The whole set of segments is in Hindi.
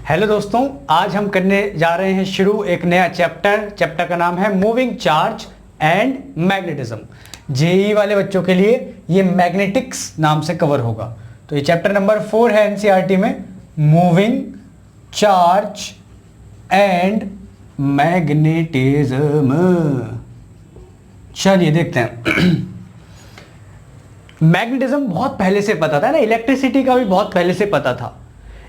हेलो दोस्तों, आज हम करने जा रहे हैं शुरू एक नया चैप्टर का नाम है moving charge and magnetism. JEE वाले बच्चों के लिए ये मैग्नेटिक्स नाम से कवर होगा। तो ये चैप्टर नंबर 4 है एनसीईआरटी में, मूविंग चार्ज एंड मैग्नेटिज्म। चलिए देखते हैं। मैग्नेटिज्म बहुत पहले से पता था ना, इलेक्ट्रिसिटी का भी बहुत पहले से पता था,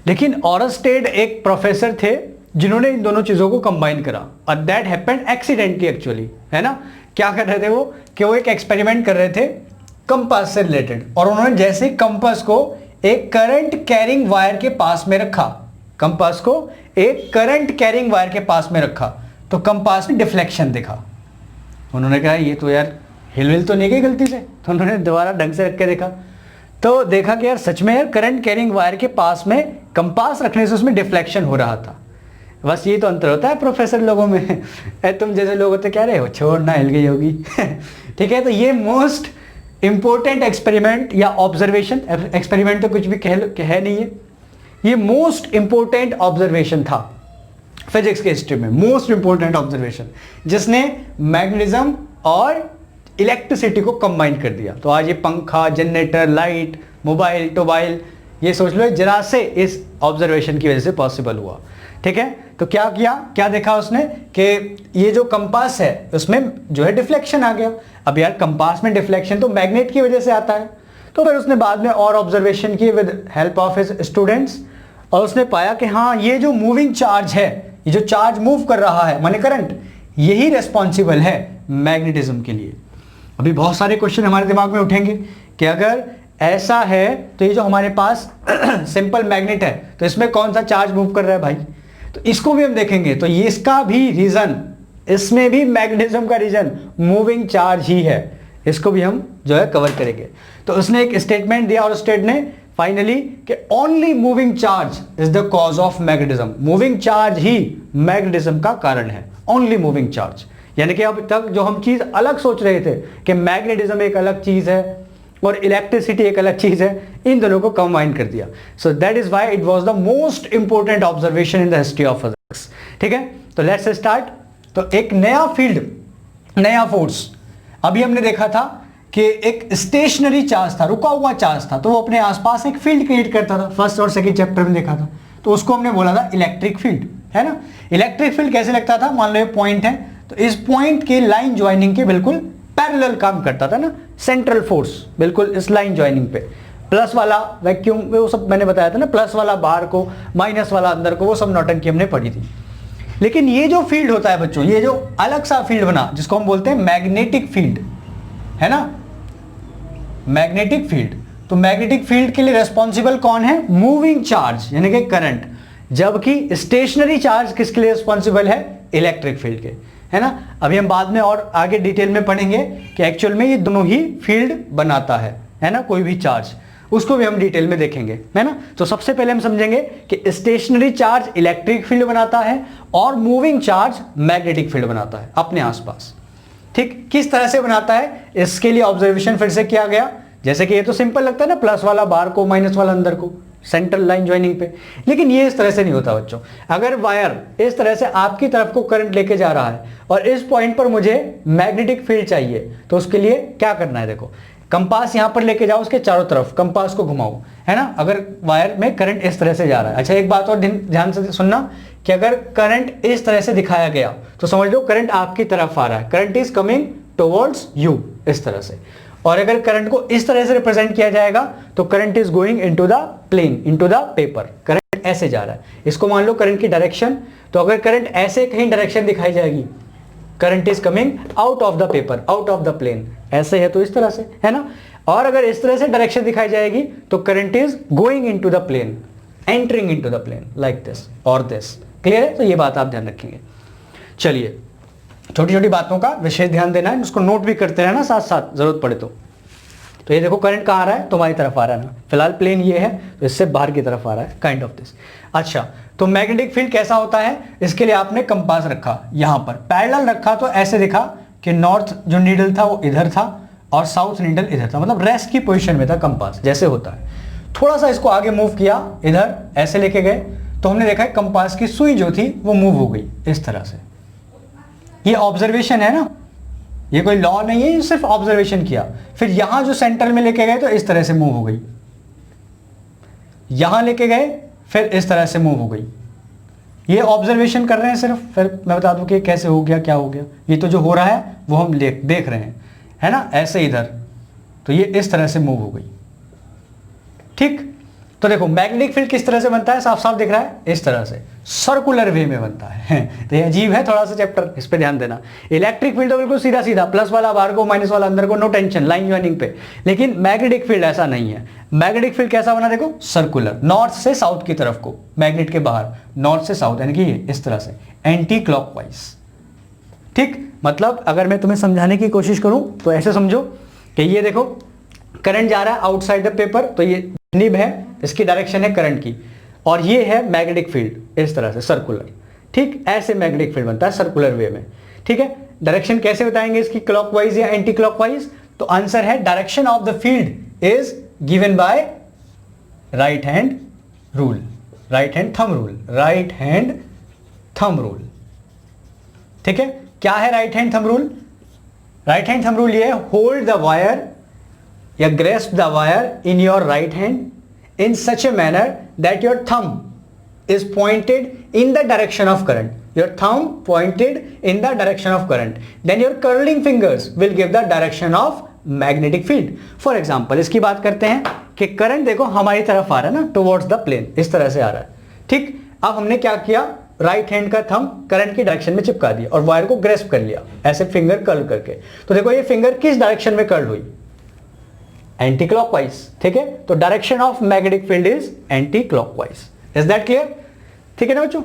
लेकिन ऑरस्टेड एक प्रोफेसर थे जिन्होंने इन दोनों चीजों को कंबाइन करा और दैट हैपेंड एक्सीडेंटली एक्चुअली, है ना। क्या कर रहे थे वो कि वो एक एक्सपेरिमेंट कर रहे थे कंपास से रिलेटेड, और उन्होंने जैसे कंपास को एक करंट कैरिंग वायर के पास में रखा, कंपास को एक करंट कैरिंग वायर के पास में रखा, तो कंपास में डिफ्लेक्शन दिखा। उन्होंने कहा ये तो यार हिल तो नहीं गई गलती से, तो उन्होंने दोबारा ढंग से रख के देखा, तो देखा कि यार सच में यार करंट कैरिंग वायर के पास में कंपास रखने से उसमें डिफ्लेक्शन हो रहा था। बस ये तो अंतर होता है प्रोफेसर लोगों में। तुम जैसे लोग होते क्या रहे हो, छोड़ना हिल गई होगी। ठीक है, तो ये मोस्ट इंपॉर्टेंट एक्सपेरिमेंट या ऑब्जर्वेशन, एक्सपेरिमेंट तो कुछ भी कह नहीं है, ये मोस्ट इंपॉर्टेंट ऑब्जर्वेशन था फिजिक्स के हिस्ट्री में, मोस्ट इंपॉर्टेंट ऑब्जर्वेशन जिसने मैग्नेटिज्म और इलेक्ट्रिसिटी को कंबाइन कर दिया। तो आज ये पंखा, जनरेटर, लाइट, मोबाइल, टोबाइल, ये सोच लो जरा से इस ऑब्जर्वेशन की वजह से पॉसिबल हुआ। ठीक है, तो क्या किया, क्या देखा उसने कि ये जो कंपास है उसमें जो है डिफ्लेक्शन आ गया। अब यार कंपास में डिफ्लेक्शन तो मैग्नेट की वजह से आता है। तो फिर उसने बाद में और ऑब्जर्वेशन की with help of his students, और उसने पाया कि हाँ ये जो मूविंग चार्ज है, ये जो चार्ज मूव कर रहा है माने करंट, यही रेस्पॉन्सिबल है मैग्नेटिज्म के लिए। अभी बहुत सारे क्वेश्चन हमारे दिमाग में उठेंगे कि अगर ऐसा है तो ये जो हमारे पास सिंपल मैग्नेट है तो इसमें कौन सा चार्ज मूव कर रहा है भाई, तो इसको भी हम देखेंगे। तो ये इसका भी रीजन, इसमें भी मैग्नेटिज्म का रीजन मूविंग चार्ज ही है, इसको भी हम जो है कवर करेंगे। तो उसने एक स्टेटमेंट दिया और स्टेट ने फाइनली कि only moving charge is the cause of magnetism, moving charge he magnetism का कारण है, ओनली मूविंग चार्ज। यानी कि अब तक जो हम चीज अलग सोच रहे थे कि मैग्नेटिज्म एक अलग चीज है और इलेक्ट्रिसिटी एक अलग चीज है, इन दोनों को कंबाइन कर दिया। So that is why it was the most important observation in the history of physics. ठीक है, तो लेट्स स्टार्ट। तो एक नया फील्ड, नया फोर्स, अभी हमने देखा था कि एक स्टेशनरी चार्ज था, रुका हुआ चार्ज था, तो वो अपने आसपास एक फील्ड क्रिएट करता था, फर्स्ट और सेकंड चैप्टर में देखा था। तो उसको हमने बोला था इलेक्ट्रिक फील्ड, है ना। इलेक्ट्रिक फील्ड कैसे लगता था, मान लो ये पॉइंट है, तो इस पॉइंट के लाइन ज्वाइनिंग के बिल्कुल पैरेलल काम करता था ना, सेंट्रल फोर्स बिल्कुल इस लाइन ज्वाइनिंग पे। प्लस वाला वैक्यूम, वो सब मैंने बताया था ना, प्लस वाला बाहर को, माइनस वाला अंदर को, वो सब नौटंकी हमने पढ़ी थी। लेकिन ये जो फील्ड होता है बच्चों, ये जो अलग सा फील्ड बना जिसको हम बोलते हैं मैग्नेटिक फील्ड, है ना, मैग्नेटिक फील्ड। तो मैग्नेटिक फील्ड के लिए रेस्पॉन्सिबल कौन है, मूविंग चार्ज यानी कि करंट, जबकि स्टेशनरी चार्ज किसके लिए रिस्पॉन्सिबल है, इलेक्ट्रिक फील्ड के, है ना। अभी हम बाद में और आगे डिटेल में पढ़ेंगे कि एक्चुअल में ये दोनों ही फील्ड बनाता है ना, कोई भी चार्ज, उसको भी हम डिटेल में देखेंगे, है ना। तो सबसे पहले हम समझेंगे कि स्टेशनरी चार्ज इलेक्ट्रिक फील्ड बनाता है और मूविंग चार्ज मैग्नेटिक फील्ड बनाता है अपने आसपास। ठीक, किस तरह से बनाता है, इसके लिए ऑब्जर्वेशन फिर से किया गया। जैसे कि ये तो सिंपल लगता है ना, प्लस वाला बाहर को, माइनस वाला अंदर को, सेंट्रल लाइन ज्वाइनिंग पे, लेकिन ये इस तरह से नहीं होता बच्चों। अगर वायर इस तरह से आपकी तरफ को करंट लेके जा रहा है और इस पॉइंट पर मुझे मैग्नेटिक फील्ड चाहिए, तो उसके लिए क्या करना है, देखो कंपास यहां पर लेके जाओ, उसके चारों तरफ कंपास को घुमाओ, है ना। अगर वायर में करंट इस तरह से जा रहा है, अच्छा एक बात और ध्यान से सुनना कि अगर करंट इस तरह से दिखाया गया तो समझ लो करंट आपकी तरफ आ रहा है, current is coming towards you, इस तरह से। और अगर करंट को इस तरह से रिप्रेजेंट किया जाएगा तो current is going into the plane, into the paper, current ऐसे जा रहा है, इसको मान लो करंट की डायरेक्शन। तो अगर करंट ऐसे कहीं डायरेक्शन दिखाई जाएगी, current is coming out of the paper, out of the plane, ऐसे है तो इस तरह से, है ना। और अगर इस तरह से डायरेक्शन दिखाई जाएगी तो current is going into the plane, entering into the plane, like this और दिस। क्लियर है, तो ये बात आप ध्यान रखेंगे। चलिए, छोटी छोटी बातों का विशेष ध्यान देना है, उसको नोट भी करते रहना साथ साथ, जरूरत पड़े तो। तो ये देखो करंट कहाँ आ रहा है, तुम्हारी तरफ आ रहा है ना, फिलहाल प्लेन ये है तो इससे बाहर की तरफ आ रहा है, काइंड ऑफ दिस। अच्छा, तो मैग्नेटिक फील्ड कैसा होता है, इसके लिए आपने कंपास रखा, यहां पर पैरेलल रखा, तो ऐसे दिखा कि नॉर्थ जो नीडल था वो इधर था और साउथ नीडल इधर था, मतलब रेस्ट की पोजीशन में था कंपास, जैसे होता है। थोड़ा सा इसको आगे मूव किया, इधर ऐसे लेके गए तो हमने देखा है कंपास की सुई जो थी वो मूव हो गई इस तरह से। ये ऑब्जर्वेशन है ना, ये कोई लॉ नहीं है, ये सिर्फ ऑब्जर्वेशन किया। फिर यहां जो सेंटर में लेके गए तो इस तरह से मूव हो गई, यहां लेके गए फिर इस तरह से मूव हो गई। ये ऑब्जर्वेशन कर रहे हैं सिर्फ, फिर मैं बता दूं कि कैसे हो गया, क्या हो गया। ये तो जो हो रहा है वो हम देख रहे हैं, है ना, ऐसे इधर, तो ये इस तरह से मूव हो गई। ठीक, तो देखो मैग्नेटिक फील्ड किस तरह से बनता है, साफ साफ दिख रहा है, इस तरह से सर्कुलर वे में बनता है। तो ये अजीब है थोड़ा सा चैप्टर, इस पे ध्यान देना। इलेक्ट्रिक फील्ड तो बिल्कुल सीधा सीधा, प्लस वाला बाहर को, माइनस वाला अंदर को, नो टेंशन लाइन ज्वाइनिंग पे। लेकिन मैग्नेटिक फील्ड ऐसा नहीं है। मैग्नेटिक फील्ड कैसा बना, देखो सर्कुलर, नॉर्थ से साउथ की तरफ को, मैग्नेट के बाहर, नॉर्थ से साउथ, यानी कि ये इस तरह से एंटी क्लॉकवाइज। ठीक, मतलब अगर मैं तुम्हें समझाने की कोशिश करूं तो ऐसे समझो कि ये देखो करंट जा रहा है आउटसाइड द पेपर, तो ये निब है, इसकी डायरेक्शन है करंट की, और ये है मैग्नेटिक फील्ड इस तरह से सर्कुलर। ठीक, ऐसे मैग्नेटिक फील्ड बनता है सर्कुलर वे में। ठीक है, डायरेक्शन कैसे बताएंगे इसकी, क्लॉकवाइज या एंटी क्लॉकवाइज? तो आंसर है direction of the field is given by right hand rule, right hand thumb rule, right hand thumb rule. ठीक है, क्या है right hand thumb rule? Right hand thumb rule ये है, होल्ड द वायर या grasp the wire in your right hand in such a manner that your thumb is pointed in the direction of current. Your thumb pointed in the direction of current. Then your curling fingers will give the direction of magnetic field. For example, इसकी बात करते हैं कि करंट देखो हमारी तरफ आ रहा है ना, towards the plane, इस तरह से आ रहा है। ठीक, अब हमने क्या किया, राइट हैंड का थंब करंट की डायरेक्शन में चिपका दिया और वायर को ग्रेस्प कर लिया ऐसे फिंगर कर्ल करके। तो देखो ये फिंगर किस डायरेक्शन में कर्ल हुई, एंटी क्लॉकवाइज। ठीक है, तो direction of magnetic field is anti clockwise. Is that clear? ठीक है ना बच्चों,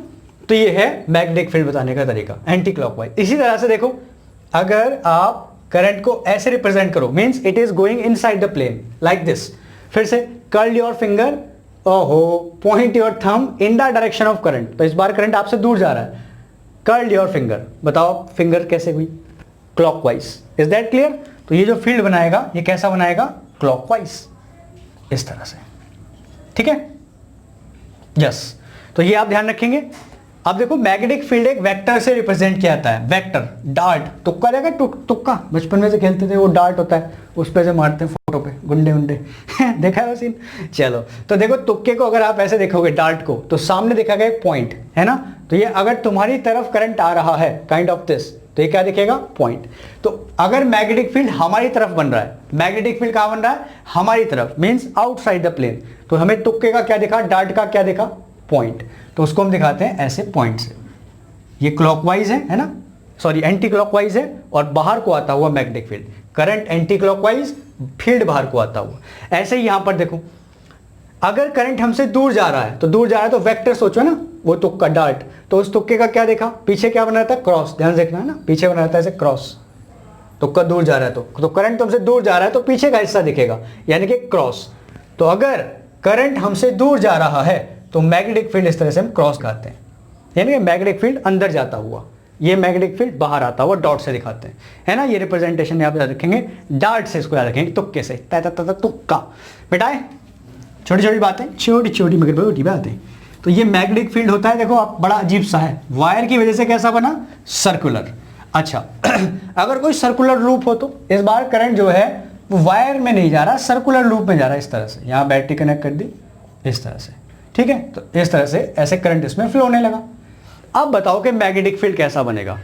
तो ये है मैग्नेटिक फील्ड बताने का तरीका, एंटी क्लॉकवाइज। इसी तरह से देखो अगर आप करंट को ऐसे रिप्रेजेंट करो, means it is going inside the plane like this, फिर से कर्ल योर फिंगर, ओहो, point your thumb in the direction of current. तो इस बार करंट आपसे दूर जा रहा है, कर्ल योर फिंगर, बताओ फिंगर कैसे हुई, क्लॉकवाइज। Is that clear? तो ये जो फील्ड बनाएगा ये कैसा बनाएगा, क्लॉकवाइज, इस तरह से। ठीक है, यस, तो ये आप ध्यान रखेंगे। अब देखो मैग्नेटिक फील्ड एक वेक्टर से रिप्रेजेंट किया जाता है, वेक्टर, डार्ट, तुक्का देखा, तुक्का बचपन में से खेलते थे, वो डार्ट होता है, उस पे से मारते हैं फोटो पे गुंडे उंडे देखा है वो सीन? चलो, तो देखो तुक्के को अगर आप ऐसे देखोगे डार्ट को, तो सामने देखा गया एक पॉइंट है ना, तो ये अगर तुम्हारी तरफ करंट आ रहा है काइंड ऑफ दिस, तो ये क्या दिखेगा, पॉइंट। तो अगर मैग्नेटिक फील्ड हमारी तरफ बन रहा है, मैग्नेटिक फील्ड कहां बन रहा है, हमारी तरफ, मींस आउटसाइड द प्लेन, तो हमें तुक्के का क्या दिखा, डार्ट का क्या दिखा, पॉइंट। तो उसको हम दिखाते हैं ऐसे पॉइंट से। ये क्लॉकवाइज है ना, सॉरी एंटी क्लॉकवाइज है, और बाहर को आता हुआ magnetic field, current anti clockwise, field बाहर को आता हुआ। ऐसे ही यहां पर देखो अगर करंट हमसे दूर जा रहा है, तो दूर जा रहा है तो वेक्टर सोचो ना, वो तुक्का डार्ट, तो उस तुक्के का क्या देखा, पीछे क्या बना रहता है, क्रॉस, ध्यान से देखना है ना, पीछे बना रहता है ऐसे क्रॉस, तुक्का दूर जा रहा है तो करंट तुमसे दूर जा रहा है तो पीछे का हिस्सा दिखेगा, यानी कि क्रॉस। तो अगर करंट हमसे दूर जा रहा है तो मैग्नेटिक फील्ड इस तरह से हम क्रॉस कहते हैं, यानी कि मैग्नेटिक फील्ड अंदर जाता हुआ, ये मैग्नेटिक फील्ड बाहर आता हुआ डॉट से दिखाते हैं, है ना। ये रिप्रेजेंटेशन आप याद रखेंगे, डार्ट से इसको याद रखेंगे, तुक्के से, तुक्का, बेटाए छोटी छोटी बातें, छोटी छोटी मगर बड़ी बातें। तो ये मैग्नेटिक फील्ड होता है, देखो आप, बड़ा अजीब सा है, वायर की वजह से कैसा बना, सर्कुलर। अच्छा अगर कोई सर्कुलर लूप हो तो इस बार करंट जो है वो वायर में नहीं जा रहा, सर्कुलर लूप में जा रहा है, इस तरह से। यहाँ बैटरी कनेक्ट कर दी इस तरह से, ठीक है, तो इस तरह से ऐसे करंट इसमें फ्लो होने लगा। अब बताओ कि मैग्नेटिक फील्ड कैसा बनेगा।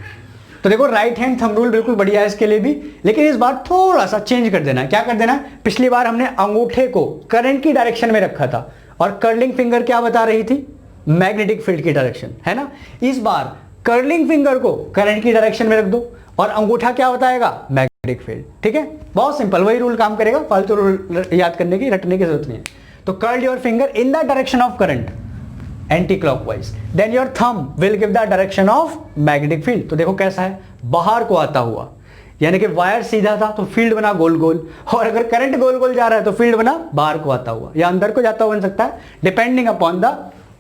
तो देखो राइट हैंड थंब रूल बिल्कुल बढ़िया है इसके लिए भी, लेकिन इस बार थोड़ा सा चेंज कर देना है। क्या कर देना है, पिछली बार हमने अंगूठे को करंट की डायरेक्शन में रखा था और कर्लिंग फिंगर क्या बता रही थी, मैग्नेटिक फील्ड की डायरेक्शन, है ना। इस बार कर्लिंग फिंगर को करंट की डायरेक्शन में रख दो और अंगूठा क्या बताएगा, मैग्नेटिक फील्ड। ठीक है, बहुत सिंपल, वही रूल काम करेगा, फालतू रूल याद करने की, रटने की जरूरत नहीं है। तो curl your finger in the direction of current anticlockwise, then your thumb will give the direction of magnetic field. तो देखो कैसा है, बाहर को आता हुआ, यानी कि वायर सीधा था तो फील्ड बना गोल गोल, और अगर करंट गोल गोल जा रहा है तो फील्ड बना बाहर को आता हुआ या अंदर को जाता हुआ बन सकता है, depending upon the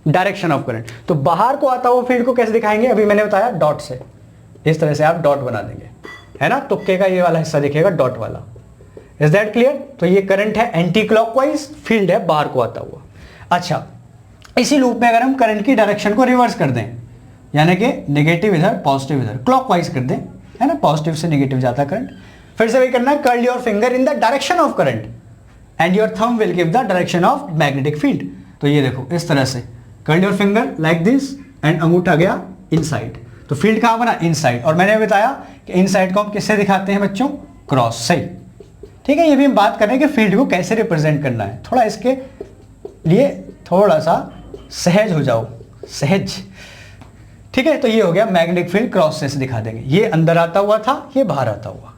direction of current. तो बाहर को आता हुआ फील्ड को कैसे दिखाएंगे, अभी मैंने बताया डॉट से, इस तरह से आप डॉट बना देंगे, है ना। तुक्के का ये वाला हिस्सा दिखेगा डॉट वाला। Is that clear. तो ये करंट है एंटी क्लॉकवाइज, फील्ड है बाहर को आता हुआ। अच्छा इसी लूप में अगर हम करंट की डायरेक्शन को रिवर्स कर दें, यानी कि नेगेटिव इधर पॉजिटिव इधर, क्लॉकवाइज कर दें, है ना, पॉजिटिव से नेगेटिव जाता है करंट, फिर से वही करना है, curl your finger in the direction of current and your thumb will give the direction of magnetic field. तो ये देखो इस तरह से curl your finger like this and अंगूठा गया इनसाइड, तो फील्ड कहां बना, इनसाइड। और मैंने बताया कि इनसाइड को हम किससे दिखाते हैं बच्चों, क्रॉस से। ठीक है, ये भी हम बात कर रहे हैं कि फील्ड को कैसे रिप्रेजेंट करना है। थोड़ा इसके लिए थोड़ा सा सहज हो जाओ, सहज। ठीक है, तो ये हो गया मैग्नेटिक फील्ड क्रॉस से दिखा देंगे, ये अंदर आता हुआ था, ये बाहर आता हुआ।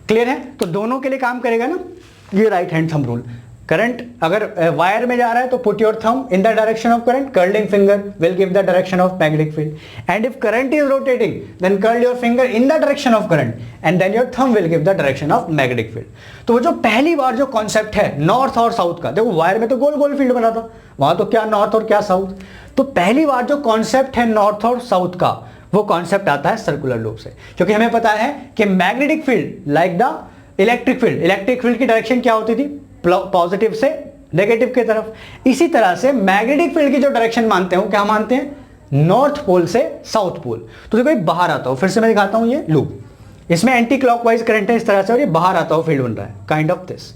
क्लियर है, तो दोनों के लिए काम करेगा ना ये right hand thumb rule. Current अगर वायर में जा रहा है तो put your thumb in the direction of current, curling finger will give the direction of magnetic field and if current is rotating then curl your finger in the direction of current and then your thumb will give the direction of magnetic field. तो वो जो पहली बार जो कॉन्सेप्ट है नॉर्थ और साउथ का, देखो वायर में तो गोल गोल फील्ड बना था, वहां तो क्या नॉर्थ और क्या साउथ, तो पहली बार जो कॉन्सेप्ट है नॉर्थ और साउथ का वो कॉन्सेप्ट आता है सर्कुलर लूप से, क्योंकि हमें पता है कि magnetic field like the electric field की डायरेक्शन क्या होती थी, पॉजिटिव से नेगेटिव की तरफ। इसी तरह से मैग्नेटिक फील्ड की जो डायरेक्शन मानते हैं, क्या मानते हैं, नॉर्थ पोल से साउथ पोल। तो देखो बाहर आता हूं, फिर से मैं दिखाता हूं, ये लूप, इसमें एंटी क्लॉकवाइज करंट है इस तरह से, और ये बाहर आता हुआ फील्ड बन रहा है काइंड ऑफ दिस।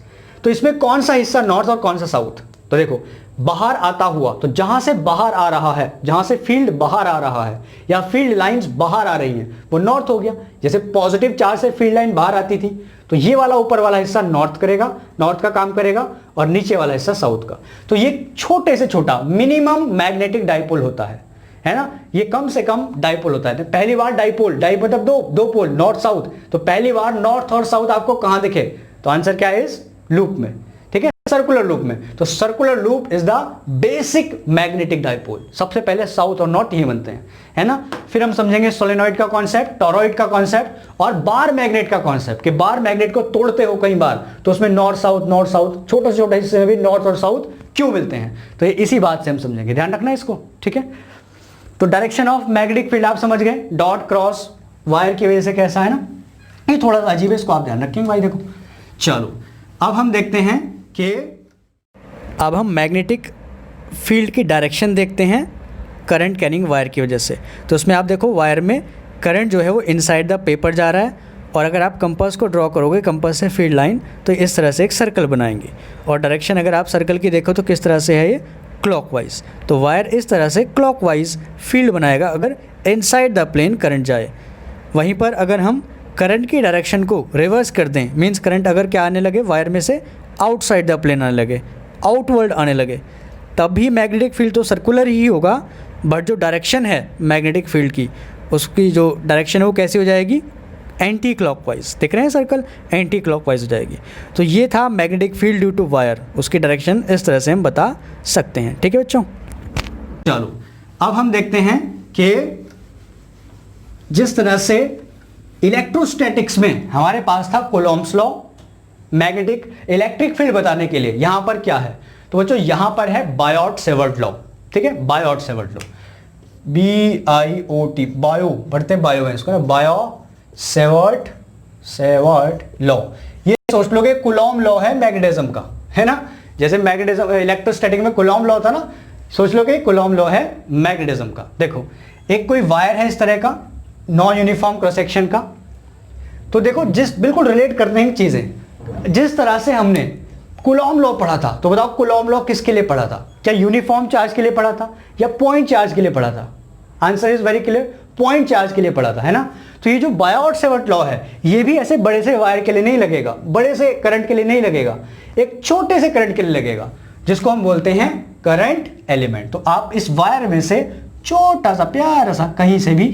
तो इसमें कौन सा हिस्सा नॉर्थ और कौन सा साउथ, तो देखो बाहर आता हुआ, तो जहां से बाहर आ रहा है, जहां से फील्ड बाहर आ रहा है या फील्ड लाइंस बाहर आ रही हैं वो नॉर्थ हो गया। जैसे पॉजिटिव चार्ज से फील्ड लाइन बाहर आती थी तो ये वाला ऊपर वाला हिस्सा नॉर्थ करेगा, नॉर्थ का काम करेगा, और नीचे वाला हिस्सा साउथ का। तो ये छोटे से छोटा मिनिमम मैग्नेटिक डाइपोल होता है ना, ये कम से कम डाइपोल होता है। पहली बार डाइपोल मतलब दो पोल नॉर्थ साउथ, तो पहली बार नॉर्थ और साउथ आपको कहां दिखे, तो आंसर क्या है, इस लूप में। ठीक है, सर्कुलर लूप में। तो circular loop is the basic magnetic dipole. सबसे पहले साउथ और नॉर्थ ही बनते हैं, है ना। फिर हम समझेंगे सोलेनॉइड का कॉन्सेप्ट, टॉरॉइड का कॉन्सेप्ट और बार मैग्नेट का कॉन्सेप्ट, कि बार मैग्नेट को तोड़ते हो कई बार तो उसमें नॉर्थ साउथ छोटे से छोटे हिस्से में भी नॉर्थ और साउथ क्यों मिलते हैं, तो ये इसी बात से हम समझेंगे, ध्यान रखना इसको। ठीक है, तो डायरेक्शन ऑफ मैग्नेटिक फील्ड आप समझ गए, डॉट क्रॉस वायर की वजह से कैसा है ना, ये थोड़ा सा अजीब है, इसको आप ध्यान रखेंगे भाई। देखो चलो अब हम देखते हैं कि अब हम मैग्नेटिक फील्ड की डायरेक्शन देखते हैं करंट कैरिंग वायर की वजह से। तो उसमें आप देखो वायर में करंट जो है वो इनसाइड द पेपर जा रहा है, और अगर आप कंपास को ड्रॉ करोगे, कंपास से फील्ड लाइन, तो इस तरह से एक सर्कल बनाएंगे, और डायरेक्शन अगर आप सर्कल की देखो तो किस तरह से है, ये क्लॉकवाइज। तो वायर इस तरह से क्लॉकवाइज फील्ड बनाएगा अगर इनसाइड द प्लेन करंट जाए। वहीं पर अगर हम करंट की डायरेक्शन को रिवर्स कर दें, मीन्स करंट अगर क्या आने लगे वायर में से, आउटसाइड द प्लेन आने लगे, आउटवर्ड आने लगे, तब भी मैग्नेटिक फील्ड तो सर्कुलर ही होगा, बट जो डायरेक्शन है मैग्नेटिक फील्ड की, उसकी जो डायरेक्शन है वो कैसी हो जाएगी, एंटी क्लॉकवाइज। देख रहे हैं सर्कल, एंटी क्लॉकवाइज हो जाएगी। तो ये था magnetic field due to wire, उसकी डायरेक्शन इस तरह से हम बता सकते हैं। ठीक है बच्चों, चलो अब हम देखते हैं कि जिस तरह से इलेक्ट्रोस्टैटिक्स में हमारे पास था Coulomb's law, magnetic electric field बताने के लिए, यहां पर क्या है, तो बच्चों यहां पर है बायोट-सेवर्ट लॉ। ठीक है, बायोट-सेवर्ट लॉ, BIOT, बायो पढ़ते हैं, बायो है इसको ना, बायो-सेवर्ट लॉ। ये सोच लो कि कूलॉम लॉ है मैग्नेटिज्म का, है ना, जैसे मैग्नेटिज्म इलेक्ट्रोस्टैटिक में कूलॉम लॉ था ना, सोच लो कि कूलॉम लॉ है मैग्नेटिज्म का। देखो एक कोई वायर है इस तरह का, नॉन यूनिफॉर्म क्रॉस सेक्शन का, तो देखो जिस बिल्कुल रिलेट करते हैं चीजें, जिस तरह से हमने कूलॉम लॉ पढ़ा था, तो बताओ कूलॉम लॉ किसके लिए पढ़ा था, क्या यूनिफॉर्म चार्ज के लिए पढ़ा था या पॉइंट चार्ज के लिए पढ़ा था, answer is very clear, point charge के लिए पढ़ा था, है ना। तो ये जो बायोट-सेवर्ट लॉ है ये भी ऐसे बड़े से वायर के लिए नहीं लगेगा, बड़े से करंट के लिए नहीं लगेगा, एक छोटे से करंट के लिए लगेगा, जिसको हम बोलते हैं करंट एलिमेंट। तो आप इस वायर में से छोटा सा प्यारा सा कहीं से भी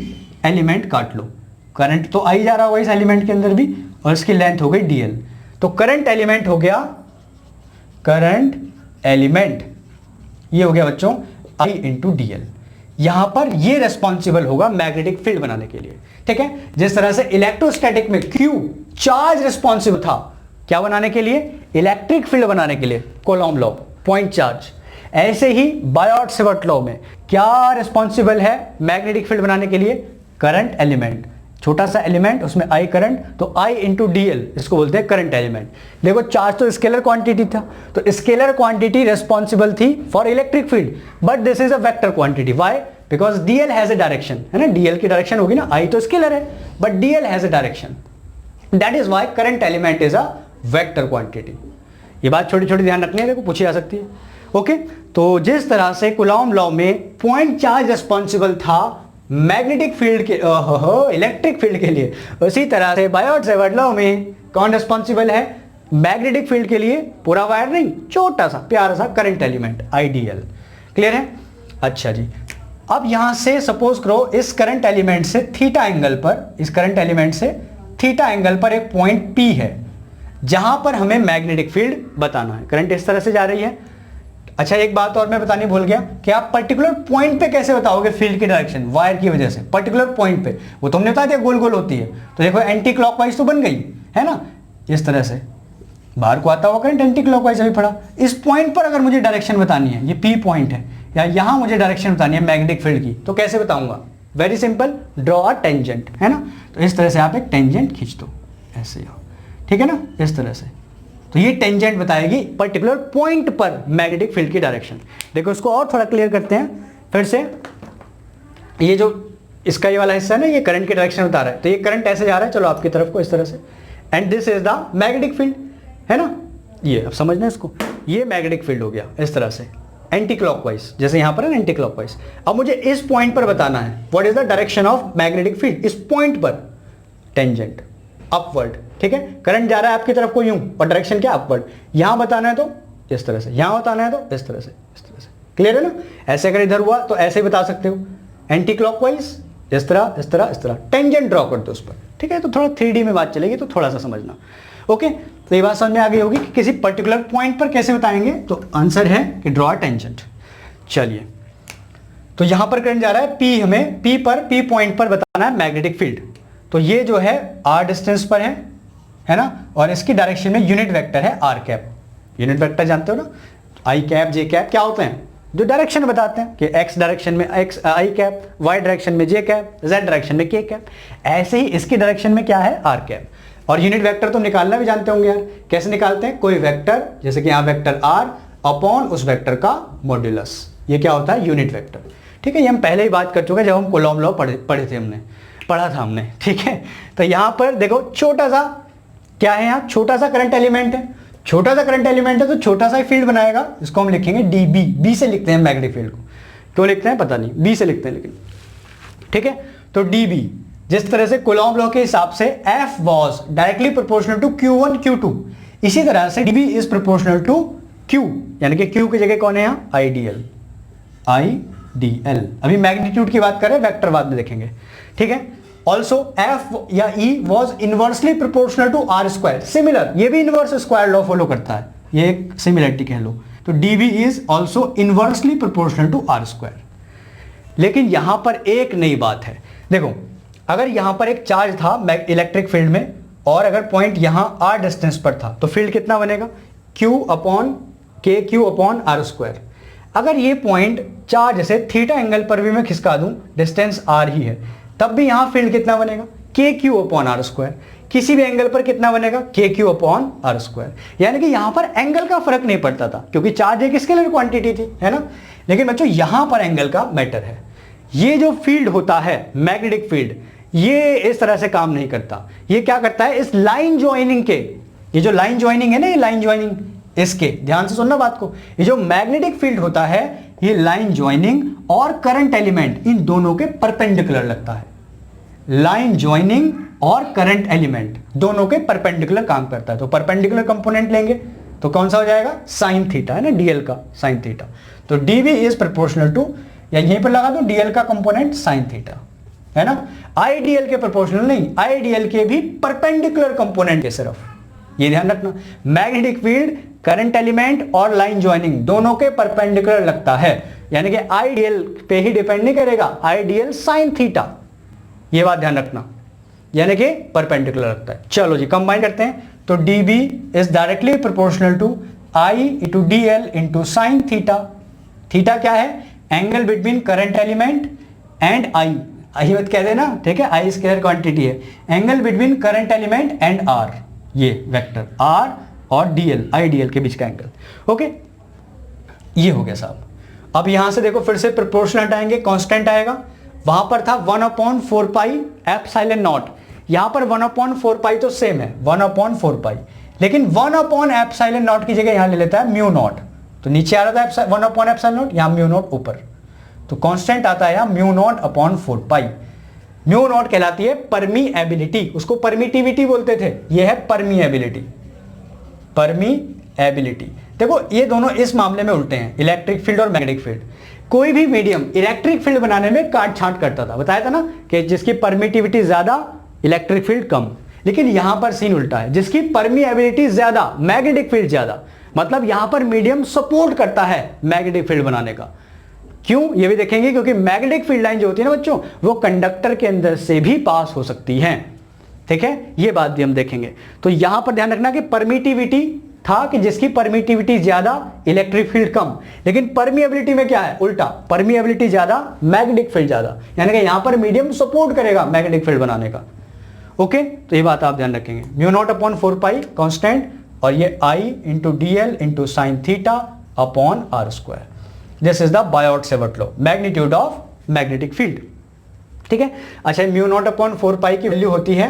एलिमेंट काट लो, करंट तो आई जा रहा होगा इस एलिमेंट के अंदर भी, और इसकी लेंथ हो गई dl, तो करंट एलिमेंट हो गया, करंट एलिमेंट ये हो गया बच्चों I इंटू dl। यहां पर ये रेस्पॉन्सिबल होगा मैग्नेटिक फील्ड बनाने के लिए। ठीक है, जिस तरह से इलेक्ट्रोस्टैटिक में Q चार्ज रेस्पॉन्सिबल था क्या बनाने के लिए, इलेक्ट्रिक फील्ड बनाने के लिए, कूलॉम लॉ पॉइंट चार्ज, ऐसे ही बायोट-सेवर्ट लॉ में क्या रेस्पॉन्सिबल है मैग्नेटिक फील्ड बनाने के लिए, करंट एलिमेंट। छोटा सा एलिमेंट, उसमें I करंट, तो I इंटू DL इसको बोलते हैं करंट एलिमेंट। देखो चार्ज तो स्केलर क्वांटिटी था, तो स्केलर क्वांटिटी रिस्पॉन्सिबल थी for electric field, but this is a vector quantity. Why? Because DL has a direction, है ना, DL की डायरेक्शन होगी ना, I तो स्केलर है but DL has a direction, that is why current element is a vector quantity. ये बात छोटी छोटी ध्यान रखनी है, देखो पूछी जा सकती है। ओके, तो जिस तरह से कूलॉम लॉ में पॉइंट चार्ज रिस्पॉन्सिबल था मैग्नेटिक फील्ड के इलेक्ट्रिक फील्ड के लिए, उसी तरह से बायोट-सैवर्ट लॉ में कौन रिस्पॉन्सिबल है मैग्नेटिक फील्ड के लिए? पूरा वायर नहीं, छोटा सा प्यारा सा करंट एलिमेंट आइडियल। क्लियर है? अच्छा जी, अब यहां से सपोज करो इस करंट एलिमेंट से थीटा एंगल पर, इस करंट एलिमेंट से थीटा एंगल पर एक पॉइंट P है जहां पर हमें मैग्नेटिक फील्ड बताना है। करंट इस तरह से जा रही है। अच्छा, एक बात और मैं बतानी भूल गया कि आप पर्टिकुलर पॉइंट पे कैसे बताओगे फील्ड की डायरेक्शन? वायर की वजह से पर्टिकुलर पॉइंट पे, वो तुमने बता दिया गोल गोल होती है, तो देखो एंटी क्लॉकवाइज तो बन गई है ना, इस तरह से बाहर को आता हुआ करंट एंटी क्लॉकवाइज अभी पड़ा। इस पॉइंट पर अगर मुझे डायरेक्शन बतानी है, ये P पॉइंट है, या यहां मुझे डायरेक्शन बतानी है मैग्नेटिक फील्ड की, तो कैसे बताऊंगा? Very simple, draw a tangent, है ना। तो इस तरह से आप एक टेंजेंट खींच दो, ऐसे ही, ठीक है ना, इस तरह से। तो ये टेंजेंट बताएगी पर्टिकुलर पॉइंट पर मैग्नेटिक फील्ड की डायरेक्शन। देखो इसको और थोड़ा क्लियर करते हैं फिर से। ये जो इसका ये वाला हिस्सा है ना, ये करंट की डायरेक्शन बता रहा है, तो ये करंट ऐसे जा रहा है, चलो आपकी तरफ को इस तरह से, and this is the magnetic field, है ना। ये अब समझना इसको, ये मैग्नेटिक फील्ड हो गया इस तरह से एंटी क्लॉकवाइज, जैसे यहां पर है एंटी क्लॉकवाइज। अब मुझे इस पॉइंट पर बताना है what is the direction of magnetic field, इस पॉइंट पर टेंजेंट अपवर्ड, ठीक है। करंट जा रहा है आपकी तरफ को यूं, और डायरेक्शन क्या? अपवर्ड। यहां बताना है तो इस तरह से, यहां बताना है तो इस तरह से, इस तरह से। क्लियर है ना? ऐसे अगर इधर हुआ तो ऐसे बता सकते हो, एंटी क्लॉकवाइज इस तरह इस तरह इस तरह, टेंजेंट ड्रॉ कर दो उस पर, ठीक है। तो थोड़ा 3D में बात चलेगी, तो थोड़ा सा समझना। ओके, तो ये बात समझ में आ गई होगी कि किसी पर्टिकुलर पॉइंट पर कैसे बताएंगे। तो आंसर है कि ड्रॉ टेंजेंट। चलिए, तो यहां पर करंट जा रहा है P, हमें P पर, P पॉइंट पर बताना है मैग्नेटिक फील्ड। तो ये जो है R डिस्टेंस पर है ना, और इसकी डायरेक्शन में यूनिट वेक्टर है R कैप। यूनिट वेक्टर जानते हो ना, I कैप J कैप क्या होते हैं? जो डायरेक्शन बताते हैं कि X डायरेक्शन में X I cap, Y direction में J कैप, Z डायरेक्शन में K कैप। ऐसे ही इसकी डायरेक्शन में क्या है? R cap. और यूनिट वेक्टर तो निकालना भी जानते होंगे यार, कैसे निकालते हैं? कोई वेक्टर, जैसे कि यहाँ वेक्टर R अपॉन उस वेक्टर का मॉड्यूलस, ये क्या होता है? यूनिट वेक्टर, ठीक है। ये हम पहले ही बात कर चुके हैं जब हम कूलॉम लॉ पढ़े थे, पढ़ा था हमने, ठीक है। तो यहां पर देखो छोटा सा क्या है, यहाँ छोटा सा करंट एलिमेंट है, छोटा सा करंट एलिमेंट है तो छोटा सा ही फील्ड बनाएगा, इसको हम लिखेंगे dB। बी से लिखते हैं मैग्नेटिक फील्ड को, क्यों लिखते हैं पता नहीं, बी से लिखते हैं लेकिन, ठीक है। तो dB जिस तरह से कूलॉम लॉ के हिसाब से F was directly proportional to Q1 Q2, इसी तरह से dB is proportional to Q, यानी कि Q की जगह कौन है यहाँ? Ideal, IDL। अभी मैग्नीट्यूड की बात करें, वेक्टर बाद में देखेंगे, ठीक है। ऑल्सो F या E was inversely proportional to R square, similar, ये भी इनवर्स स्क्वायर लॉ फॉलो करता है, ये एक सिमिलरिटी कह लो। तो dB is also inversely proportional to R square. लेकिन यहां पर एक नई बात है, देखो अगर यहां पर एक चार्ज था इलेक्ट्रिक फील्ड में, और अगर पॉइंट यहां R डिस्टेंस पर था, तो फील्ड कितना बनेगा? Q upon R square. अगर ये पॉइंट चार्ज से थीटा एंगल पर भी मैं खिसका दूं, डिस्टेंस R ही है, तब भी यहां फील्ड कितना बनेगा? KQ upon R square. किसी भी एंगल पर कितना बनेगा? KQ upon R square. यानी कि यहां पर एंगल का फर्क नहीं पड़ता था, क्योंकि चार्ज एक स्केलर क्वांटिटी थी, है ना। लेकिन बच्चों यहां पर एंगल का मैटर है। ये जो फील्ड होता है मैग्नेटिक फील्ड, ये इस तरह से काम नहीं करता। ये क्या करता है? इस लाइन ज्वाइनिंग के, ये जो लाइन ज्वाइनिंग है ना, ये लाइन ज्वाइनिंग, इसके ध्यान से सुनना बात को, ये जो मैग्नेटिक फील्ड होता है, ये लाइन ज्वाइनिंग और करंट एलिमेंट इन दोनों के परपेंडिकुलर लगता है। लाइन ज्वाइनिंग और करंट एलिमेंट दोनों के परपेंडिकुलर काम करता है। तो परपेंडिकुलर कंपोनेंट लेंगे तो कौन सा हो जाएगा? साइन थीटा, है ना, डीएल का साइन थीटा। तो dB इज प्रोपोर्शनल टू, या यहीं पर लगा दो डीएल का कंपोनेंट साइन थीटा, है ना। आईडीएल के प्रोपोर्शनल नहीं, आईडीएल के भी परपेंडिकुलर कंपोनेंट के सिर्फ, ये ध्यान रखना। मैग्नेटिक फील्ड, करंट एलिमेंट और लाइन ज्वाइनिंग दोनों के परपेंडिकुलर लगता है, यानी कि आईडीएल पे ही डिपेंड नहीं करेगा, आईडीएल साइन थीटा, ये बात ध्यान रखना, यानी कि परपेंडिकुलर लगता है। चलो जी कंबाइन करते हैं। तो dB is directly proportional to I into DL into sine theta. Theta क्या है? Angle between current element and I। I मत कह देना, ठीक है, आई स्केलर क्वांटिटी है। Angle between current element and R, ये वेक्टर आर और डीएल, आई डीएल के बीच का एंगल। ओके, ये हो गया साहब। अब यहां से देखो फिर से प्रोपोर्शनल हटाएंगे, कांस्टेंट आएगा। वहां पर था 1/4 पाई एप्सिलॉन नॉट, यहां पर 1/4 पाई तो सेम है 1/4 पाई, लेकिन 1 एप्सिलॉन नॉट की जगह यहां ले लेता है म्यू नॉट। तो नीचे आ रहा था 1 एप्सिलॉन नॉट, यहां म्यू नॉट ऊपर, तो कांस्टेंट आता है यहां म्यू नॉट अपॉन 4 पाई। म्यू नॉट कहलाती है परमीएबिलिटी, उसको परमिटिविटी बोलते थे, ये है परमीएबिलिटी। परमीएबिलिटी देखो ये दोनों इस मामले में उल्टे हैं, इलेक्ट्रिक फील्ड और मैग्नेटिक फील्ड। कोई भी मीडियम इलेक्ट्रिक फील्ड बनाने में काट छांट करता था, बताया था ना कि जिसकी परमिटिविटी ज्यादा इलेक्ट्रिक फील्ड कम। लेकिन यहां पर सीन उल्टा है, जिसकी परमीएबिलिटी ज्यादा मैग्नेटिक फील्ड ज्यादा, मतलब यहां पर मीडियम सपोर्ट करता है मैग्नेटिक फील्ड बनाने का। क्यों, ये भी देखेंगे, क्योंकि मैग्नेटिक फील्ड लाइन जो होती है ना बच्चों, वो कंडक्टर के अंदर से भी पास हो सकती है, ठीक है, ये बात भी हम देखेंगे। तो यहां पर ध्यान रखना कि परमिटिविटी था कि जिसकी परमिटिविटी ज्यादा इलेक्ट्रिक फील्ड कम, लेकिन परमिएबिलिटी में क्या है, उल्टा, परमिएबिलिटी ज्यादा मैग्नेटिक फील्ड ज्यादा, यानी कि यहां पर मीडियम सपोर्ट करेगा मैग्नेटिक फील्ड बनाने का। ओके, तो ये बात आप ध्यान रखेंगे। Mu naught upon 4 pi constant, और ये I into D L into sine theta upon R square. This is the Biot Savart law, magnitude of magnetic field, ठीक है। अच्छा, म्यू नॉट अपॉन 4 पाई की वैल्यू होती है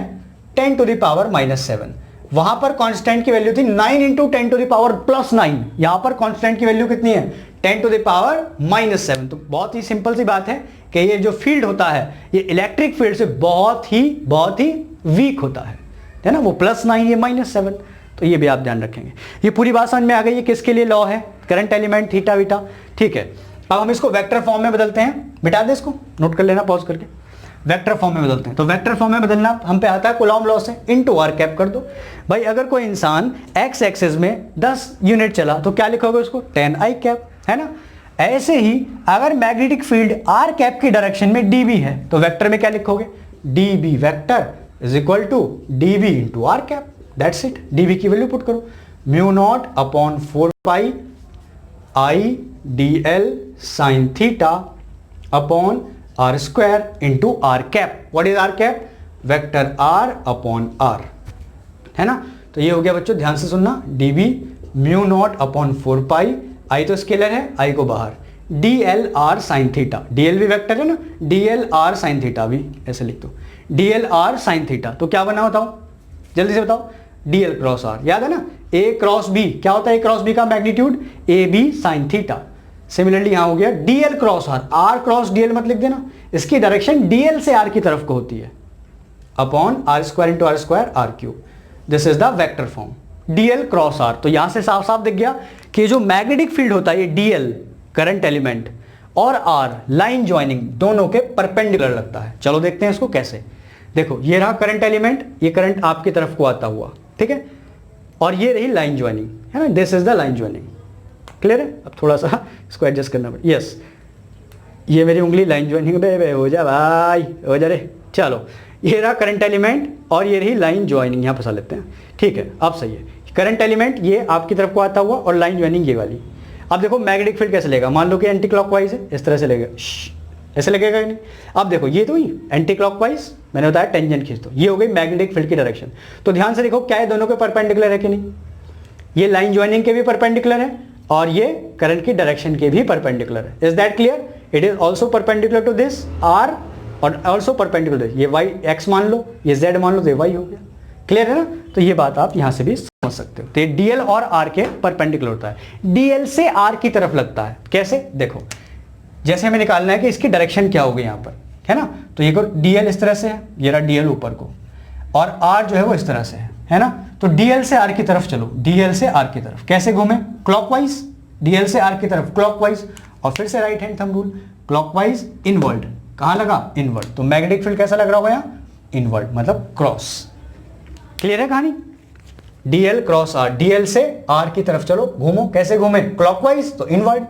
10⁻⁻⁷। वहां पर कांस्टेंट की वैल्यू थी 9 इंटू 10⁻+9, यहां पर कांस्टेंट की वैल्यू कितनी है 10⁻⁻⁷। तो बहुत ही सिंपल सी बात है कि ये जो फील्ड होता है ये इलेक्ट्रिक फील्ड से बहुत ही वीक होता है ना, वो +9 ये -7। तो ये भी आप ध्यान रखेंगे। ये पूरी बात समझ में आ गई है किसके लिए लॉ है, करंट एलिमेंट थीटा वीटा, ठीक है। अब हम इसको वेक्टर फॉर्म में बदलते हैं, मिटा दे इसको, नोट कर लेना पॉज करके। वेक्टर फॉर्म में बदलते हैं, तो वेक्टर फॉर्म में बदलना हम पे आता है कूलॉम लॉ से, इनटू आर कैप कर दो। भाई अगर कोई इंसान एक्स एक्सिस में 10 यूनिट चला तो क्या लिखोगे उसको 10 आई कैप, है ना। ऐसे ही अगर मैग्नेटिक फील्ड आर कैप की डायरेक्शन में डीबी है तो वेक्टर में क्या लिखोगे, dB vector is equal to dB into R cap, that's it. DB की वैल्यू पुट करो, mu naught upon 4 pi I D L sine theta upon R square into R cap. What is R cap, vector R upon R, है ना। तो ये हो गया बच्चों, ध्यान से सुनना, dB mu naught upon 4 pi, आई तो स्केलर है, आई को बाहर, D L R sine theta, D L भी वेक्टर है ना, D L R sine theta भी ऐसे लिख दो, D L R sine theta. तो क्या बना बताओ, जल्दी से बताओ, डी एल क्रॉस आर, याद है ना, ए क्रॉस बी, क्या होता है ए क्रॉस बी का magnitude, A B sine theta. Similarly यहां हो गया DL cross R, R cross DL मत लिख देना, इसकी डायरेक्शन डीएल से आर की तरफ को होती है, upon R square into R square R cube. This is the vector form, DL cross R. तो यहां से साफ साफ दिख गया कि जो मैग्नेटिक फील्ड होता है ये डीएल करंट एलिमेंट और आर लाइन ज्वाइनिंग दोनों के परपेंडिकुलर लगता है। चलो देखते हैं इसको कैसे। देखो ये रहा करंट एलिमेंट, ये करंट आपकी तरफ को आता हुआ, ठीक है, और ये रही लाइन ज्वाइनिंग, है ना, this is the line joining. Clear है, अब थोड़ा सा इसको एडजस्ट करना पड़ेगा। यस, ये मेरी उंगली लाइन ज्वाइनिंग बे हो जा भाई, हो जा रे। चलो ये रहा करंट एलिमेंट और ये रही लाइन ज्वाइनिंग, यहाँ फंसा लेते हैं, ठीक है, अब सही है। करंट एलिमेंट ये आपकी तरफ को आता हुआ और लाइन ज्वाइनिंग ये वाली। अब देखो मैग्नेटिक फील्ड कैसे लेगा, मान लो कि एंटी क्लॉकवाइज है, इस तरह से लेगा, ऐसे लगेगा कि नहीं। अब देखो ये तो ही एंटी क्लॉकवाइज, मैंने बताया टेंजेंट खींच दो, ये हो गई मैग्नेटिक फील्ड की डायरेक्शन। तो ध्यान से देखो क्या ये दोनों के परपेंडिकुलर है कि नहीं, ये लाइन ज्वाइनिंग के भी परपेंडिकुलर है और ये करंट की डायरेक्शन के भी परपेंडिकुलर है। Is that clear, it is also perpendicular to this R और ऑल्सो परपेंडिकुलर, ये वाई एक्स मान लो, ये जेड मान लो, तो ये वाई हो गया। क्लियर है ना, तो ये बात आप यहां से भी समझ सकते हो। तो ये डीएल और आर के परपेंडिकुलर होता है, डीएल से आर की तरफ लगता है। कैसे, देखो जैसे हमें निकालना है कि इसकी डायरेक्शन क्या होगी यहाँ पर, है ना। तो ये डीएल इस तरह से है, ये रहा डीएल ऊपर को, और आर जो है वो इस तरह से है ना। तो डीएल से आर की तरफ चलो, डीएल से आर की तरफ कैसे घूमे, क्लॉकवाइज, डीएल से आर की तरफ क्लॉकवाइज, और फिर से right hand thumb rule, clockwise inward, कहां लगा, इनवर्ड। तो मैग्नेटिक फील्ड कैसा लग रहा होगा यहाँ, इनवर्ड, मतलब क्रॉस। क्लियर है कहानी, डीएल क्रॉस आर, डीएल से आर की तरफ चलो, घूमो, कैसे घूमे, क्लॉकवाइज, तो इनवर्ड,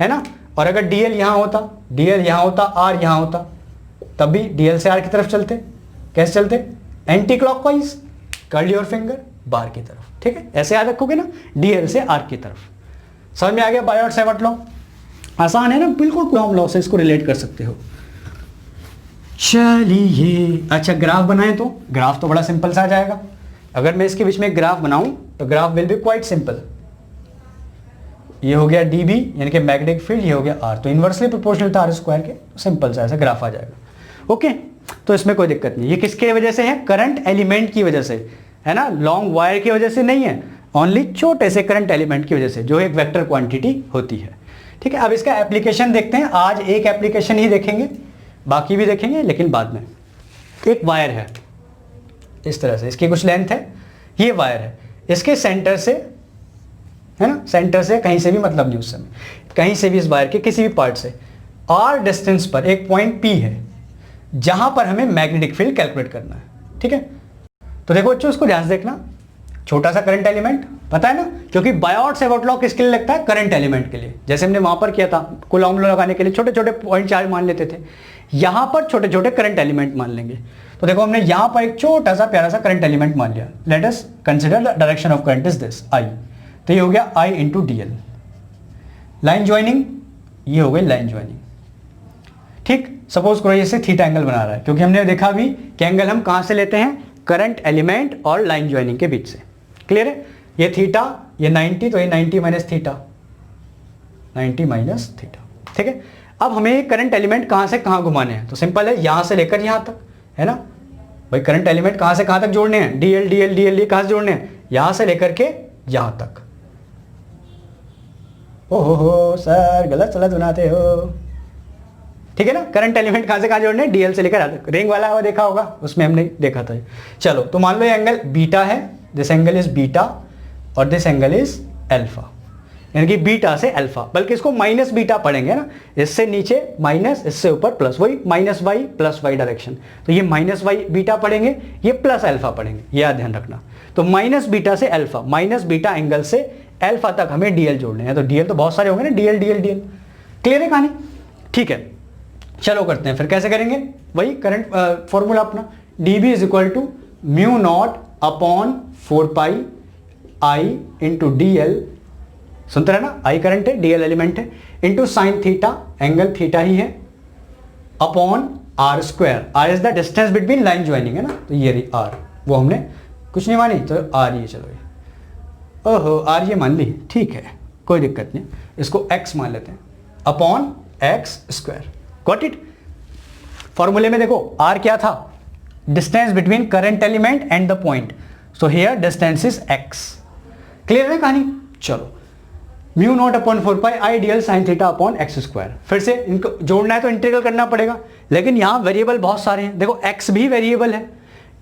है ना। और अगर डीएल यहां होता, डीएल यहां होता, आर यहां होता, तब भी डीएल से आर की तरफ चलते, कैसे चलते, anti clockwise, curl your finger bar की तरफ, ठीक है, ऐसे याद रखोगे ना, डीएल से आर की तरफ। समझ में आ गया बायोट-सेवर्ट लॉ, आसान है ना, बिल्कुल कूलॉम लॉ से इसको रिलेट कर सकते हो। चलिए, अच्छा ग्राफ बनाएं तो ग्राफ तो बड़ा सिंपल सा आ जाएगा। अगर मैं इसके बीच में एक ग्राफ बनाऊं तो graph will be quite simple. ये हो गया dB यानी कि मैग्नेटिक फील्ड, ये हो गया R, तो इन्वर्सली प्रोपोर्शनल था R स्क्वायर के, तो सिंपल सा ऐसा ग्राफ आ जाएगा। ओके, तो इसमें कोई दिक्कत नहीं। ये किसके वजह से है? करंट एलिमेंट की वजह से, है ना, लॉन्ग वायर की वजह से नहीं है, ओनली छोटे से करंट एलिमेंट की वजह से, जो एक वेक्टर क्वांटिटी होती है। ठीक है, अब इसका एप्लीकेशन देखते हैं। आज एक एप्लीकेशन ही देखेंगे, बाकी भी देखेंगे लेकिन बाद में। एक वायर है इस तरह से, इसकी कुछ लेंथ है, ये वायर है, इसके सेंटर से, है ना, सेंटर से कहीं से भी मतलब नहीं उस समय, कहीं से भी इस वायर के किसी भी पार्ट से r डिस्टेंस पर एक पॉइंट P है जहां पर हमें मैग्नेटिक फील्ड कैलकुलेट करना है। ठीक है, तो देखो बच्चों, इसको ध्यान से देखना। छोटा सा करंट एलिमेंट, पता है ना, क्योंकि बायोट-सेवर्ट लॉ किसके लिए लगता है? करंट एलिमेंट के लिए। जैसे हमने वहां पर किया था, कूलॉम लॉ लगाने के लिए छोटे छोटे पॉइंट चार्ज मान लेते थे, यहां पर छोटे छोटे करंट एलिमेंट मान लेंगे। तो देखो, हमने यहां पर एक छोटा सा प्यारा सा करंट एलिमेंट मान लिया। Let us consider the direction of current is this I, तो ये हो गया I into DL। Line joining, ये हो गई लाइन ज्वाइनिंग। ठीक, सपोज करो ये से थीटा एंगल बना रहा है, क्योंकि हमने देखा अभी कि एंगल हम कहां से लेते हैं? करंट एलिमेंट और लाइन ज्वाइनिंग के बीच से। क्लियर है? ये थीटा, ये 90, तो ये 90 माइनस थीटा, 90 माइनस थीटा। ठीक है, अब हमें करंट एलिमेंट कहां से कहां घुमाने हैं? तो सिंपल है, यहां से लेकर यहां तक, है ना भाई। करंट एलिमेंट कहां से कहां तक जोड़ने हैं? DL DL DL, ये कहां से जोड़ने हैं? यहां से लेकर के यहां तक। ओहो सर, गलत सलत बनाते हो। ठीक है ना, करंट एलिमेंट कहां से कहां जोड़ने हैं? DL से लेकर यहां तक। रिंग वाला हुआ देखा होगा, उसमें हमने देखा था। चलो, तो मान लो ये एंगल बीटा है, दिस एंगल इज बीटा और दिस एंगल इज अल्फा, यानी कि बीटा से अल्फा, बल्कि इसको माइनस बीटा पढ़ेंगे ना, इससे नीचे माइनस, इससे ऊपर प्लस, वही minus Y plus Y direction. तो ये माइनस वाई बीटा पढ़ेंगे, ये प्लस अल्फा पढ़ेंगे, ये याद ध्यान रखना। तो माइनस बीटा से अल्फा, माइनस बीटा एंगल से अल्फा तक हमें DL जोड़ने हैं। तो DL तो बहुत सारे होंगे ना, DL DL DL। क्लियर है कहानी? ठीक है, चलो करते हैं फिर। कैसे करेंगे? वही करंट फॉर्मूला अपना, dB is equal to mu naught upon 4 pi I into DL, सुनते रहे ना, I करंट है, DL एलिमेंट है, into sine theta, angle theta ही है, upon R square. R is the distance between line joining, है ना, तो ये रही R, वो हमने कुछ नहीं मानी, तो R ये, चलो ये, ओहो R ये मान ली, ठीक है, कोई दिक्कत नहीं, इसको X मान लेते हैं, upon X square. Got it? फॉर्मूले में देखो R क्या था? Distance between current element and the point, so here distance is X। Clear है कहानी? चलो, mu naught upon 4 pi I DL sign theta upon X square. फिर से इनको जोड़ना है तो इंटीग्रल करना पड़ेगा, लेकिन यहाँ वेरिएबल बहुत सारे हैं। देखो X भी वेरिएबल है,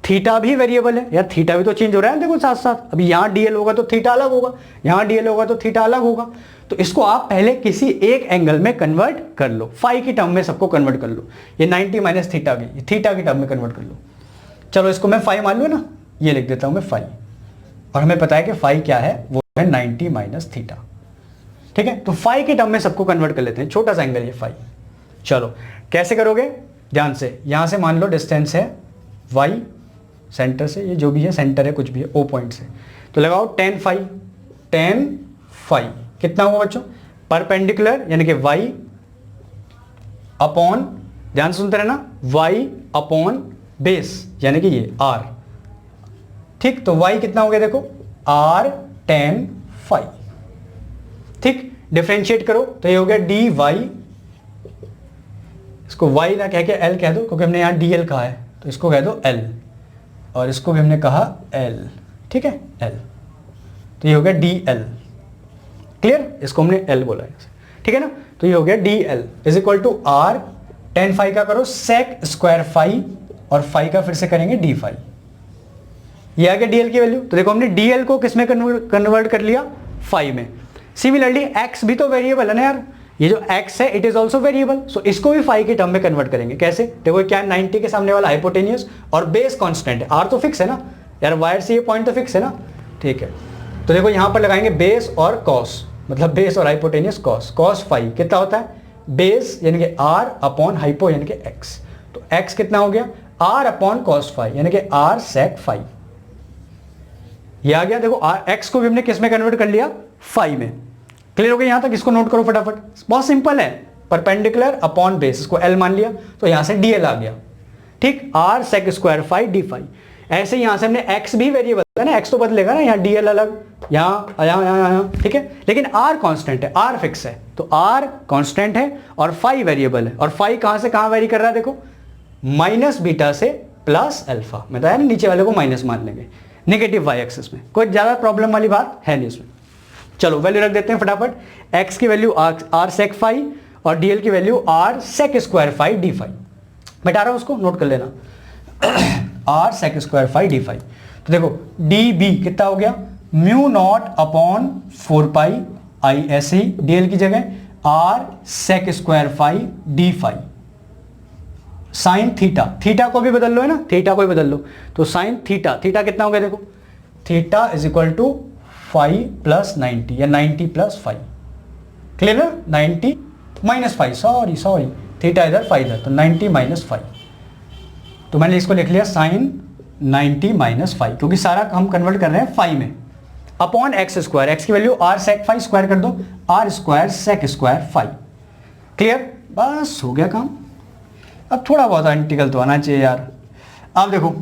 थीटा भी वेरिएबल है, यार थीटा भी तो चेंज हो रहा है देखो साथ साथ। अभी यहाँ DL होगा तो थीटा अलग होगा, यहाँ DL होगा तो थीटा अलग होगा। तो इसको आप पहले किसी एक एंगल में कन्वर्ट कर लो, फाई की टर्म में सबको कन्वर्ट कर लो। ये 90 माइनस थीटा की, थीटा की टर्म में कन्वर्ट कर लो। चलो इसको मैं फाई मान लूँ ना, ये लिख देता हूँ मैं फाई, और हमें पता है कि फाई क्या है, वो है 90 माइनस थीटा। ठीक है, तो फाई की टर्म में सबको कन्वर्ट कर लेते हैं, छोटा सा एंगल ये फाई। चलो कैसे करोगे? ध्यान से, यहां से मान लो डिस्टेंस है y, सेंटर से, ये जो भी है सेंटर है, कुछ भी है, O पॉइंट से, तो लगाओ tan फाई। tan फाई कितना हुआ बच्चों? परपेंडिकुलर यानी कि y अपॉन, ध्यान सुनते रहना, y अपॉन बेस यानी कि ये r। ठीक, तो y कितना हो गया देखो, r tan फाई। ठीक, डिफरेंशिएट करो तो ये हो गया dy, इसको y ना कह के l कह दो, क्योंकि हमने यहाँ dl कहा है, तो इसको कह दो l, और इसको भी हमने कहा l। ठीक है, l, तो ये हो गया dl। क्लियर? इसको हमने l बोला है, ठीक है ना। तो ये हो गया dl is equal to r tan phi का करो sec स्क्वायर फाई, और फाई का फिर से करेंगे d फाई। ये आ गया dl की वैल्यू। तो देखो हमने dl को किस में कन्वर्ट कर लिया? फाई में। सिमिलरली x भी तो वेरिएबल है ना यार, ये जो x है इट इज ऑल्सो वेरिएबल, सो इसको भी फाई के टर्म में कन्वर्ट करेंगे। कैसे? देखो क्या है, 90 के सामने वाला हाइपोटेनियस और बेस कांस्टेंट है, r तो फिक्स है ना यार, वायर से ये पॉइंट तो फिक्स है ना। ठीक है, तो देखो यहां पर लगाएंगे बेस और कॉस, मतलब बेस और हाइपोटेनियस कॉस। कॉस फाई कितना होता है? बेस यानी कि r अपॉन हाइपो यानी कि x, तो x कितना हो गया? r अपॉन कॉस फाई यानी कि r सेक फाई। ये आ गया। देखो x को भी हमने किस में कन्वर्ट कर लिया? फाई में। क्लियर हो गया यहां तक? इसको नोट करो फटाफट, बहुत सिंपल है, परपेंडिकुलर अपॉन बेस, इसको l मान लिया, तो यहां से dl आ गया। ठीक, R sec square phi D phi. ऐसे यहां से हमने एक्स भी वेरिएबल है ना, एक्स तो बदलेगा ना, यहाँ डीएल अलग, यहाँ, ठीक है, लेकिन आर कांस्टेंट है, आर फिक्स है, तो आर कांस्टेंट है और फाई वेरिएबल है। और फाई कहां से कहां वेरी कर रहा है, देखो माइनस बीटा से प्लस अल्फा, मैं बताया ना नीचे वाले को माइनस मान लेंगे, नेगेटिव वाई एक्सिस में, कोई ज्यादा प्रॉब्लम वाली बात है नहीं इसमें। चलो वैल्यू रख देते हैं फटाफट, एक्स की वैल्यू आर सेक फाई और डीएल की value R sec square phi D phi. बता रहा हूं उसको, नोट कर लेना, R sec square phi D phi. तो देखो डी बी कितना हो गया, mu naught upon 4 pi I ऐसे ही डीएल की जगह R sec square phi D phi sine theta, theta को भी बदल लो है ना, थीटा को भी बदल लो, तो साइन थीटा, थीटा कितना हो गया देखो, theta is equal to 5 plus 90 या 90 प्लस 5, क्लियर ना, 90 माइनस 5, सॉरी थीटा इधर 5 इधर, तो 90 माइनस 5, तो मैंने इसको लिख लिया साइन 90 माइनस 5, क्योंकि सारा हम कन्वर्ट कर रहे हैं 5 में, अपॉन एक्स स्क्वायर, एक्स की वैल्यू आर सेक 5 स्क्वायर कर दो, R square sec square 5, clear, बस हो गया काम। अब थोड़ा बहुत इंटीग्रल तो आना चाहिए यार। अब देखो